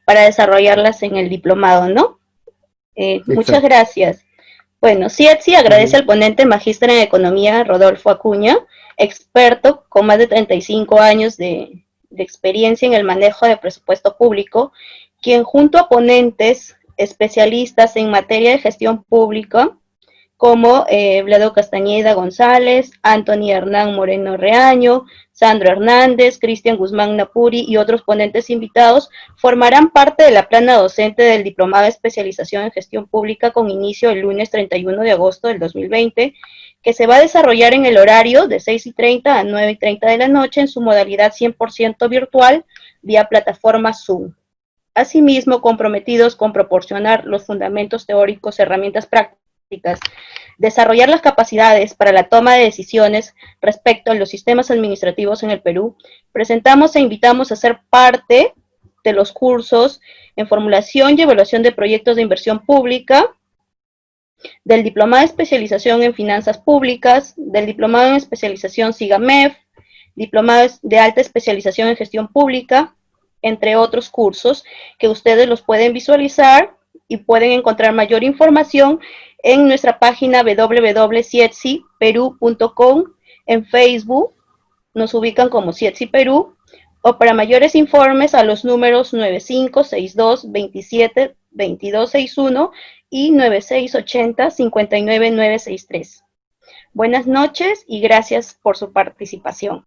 para desarrollarlas en el diplomado, ¿no? Muchas gracias. Bueno, CIETSI agradece al ponente magíster en Economía, Rodolfo Acuña, experto con más de 35 años de experiencia en el manejo de presupuesto público, quien junto a ponentes especialistas en materia de gestión pública, como Vlado Castañeda González, Anthony Hernán Moreno Reaño, Sandro Hernández, Cristian Guzmán Napuri y otros ponentes invitados, formarán parte de la plana docente del Diplomado de Especialización en Gestión Pública con inicio el lunes 31 de agosto del 2020, que se va a desarrollar en el horario de 6:30 a 9:30 de la noche en su modalidad 100% virtual vía plataforma Zoom. Asimismo, comprometidos con proporcionar los fundamentos teóricos, herramientas prácticas, desarrollar las capacidades para la toma de decisiones respecto a los sistemas administrativos en el Perú, presentamos e invitamos a ser parte de los cursos en formulación y evaluación de proyectos de inversión pública, del Diplomado de Especialización en Finanzas Públicas, del Diplomado en Especialización SIGAMEF, diplomados de alta especialización en gestión pública, entre otros cursos que ustedes los pueden visualizar y pueden encontrar mayor información en nuestra página www.cietsiperú.com, en Facebook nos ubican como Cietsi Perú, o para mayores informes a los números 9562272261 y 9680-59963. Buenas noches y gracias por su participación.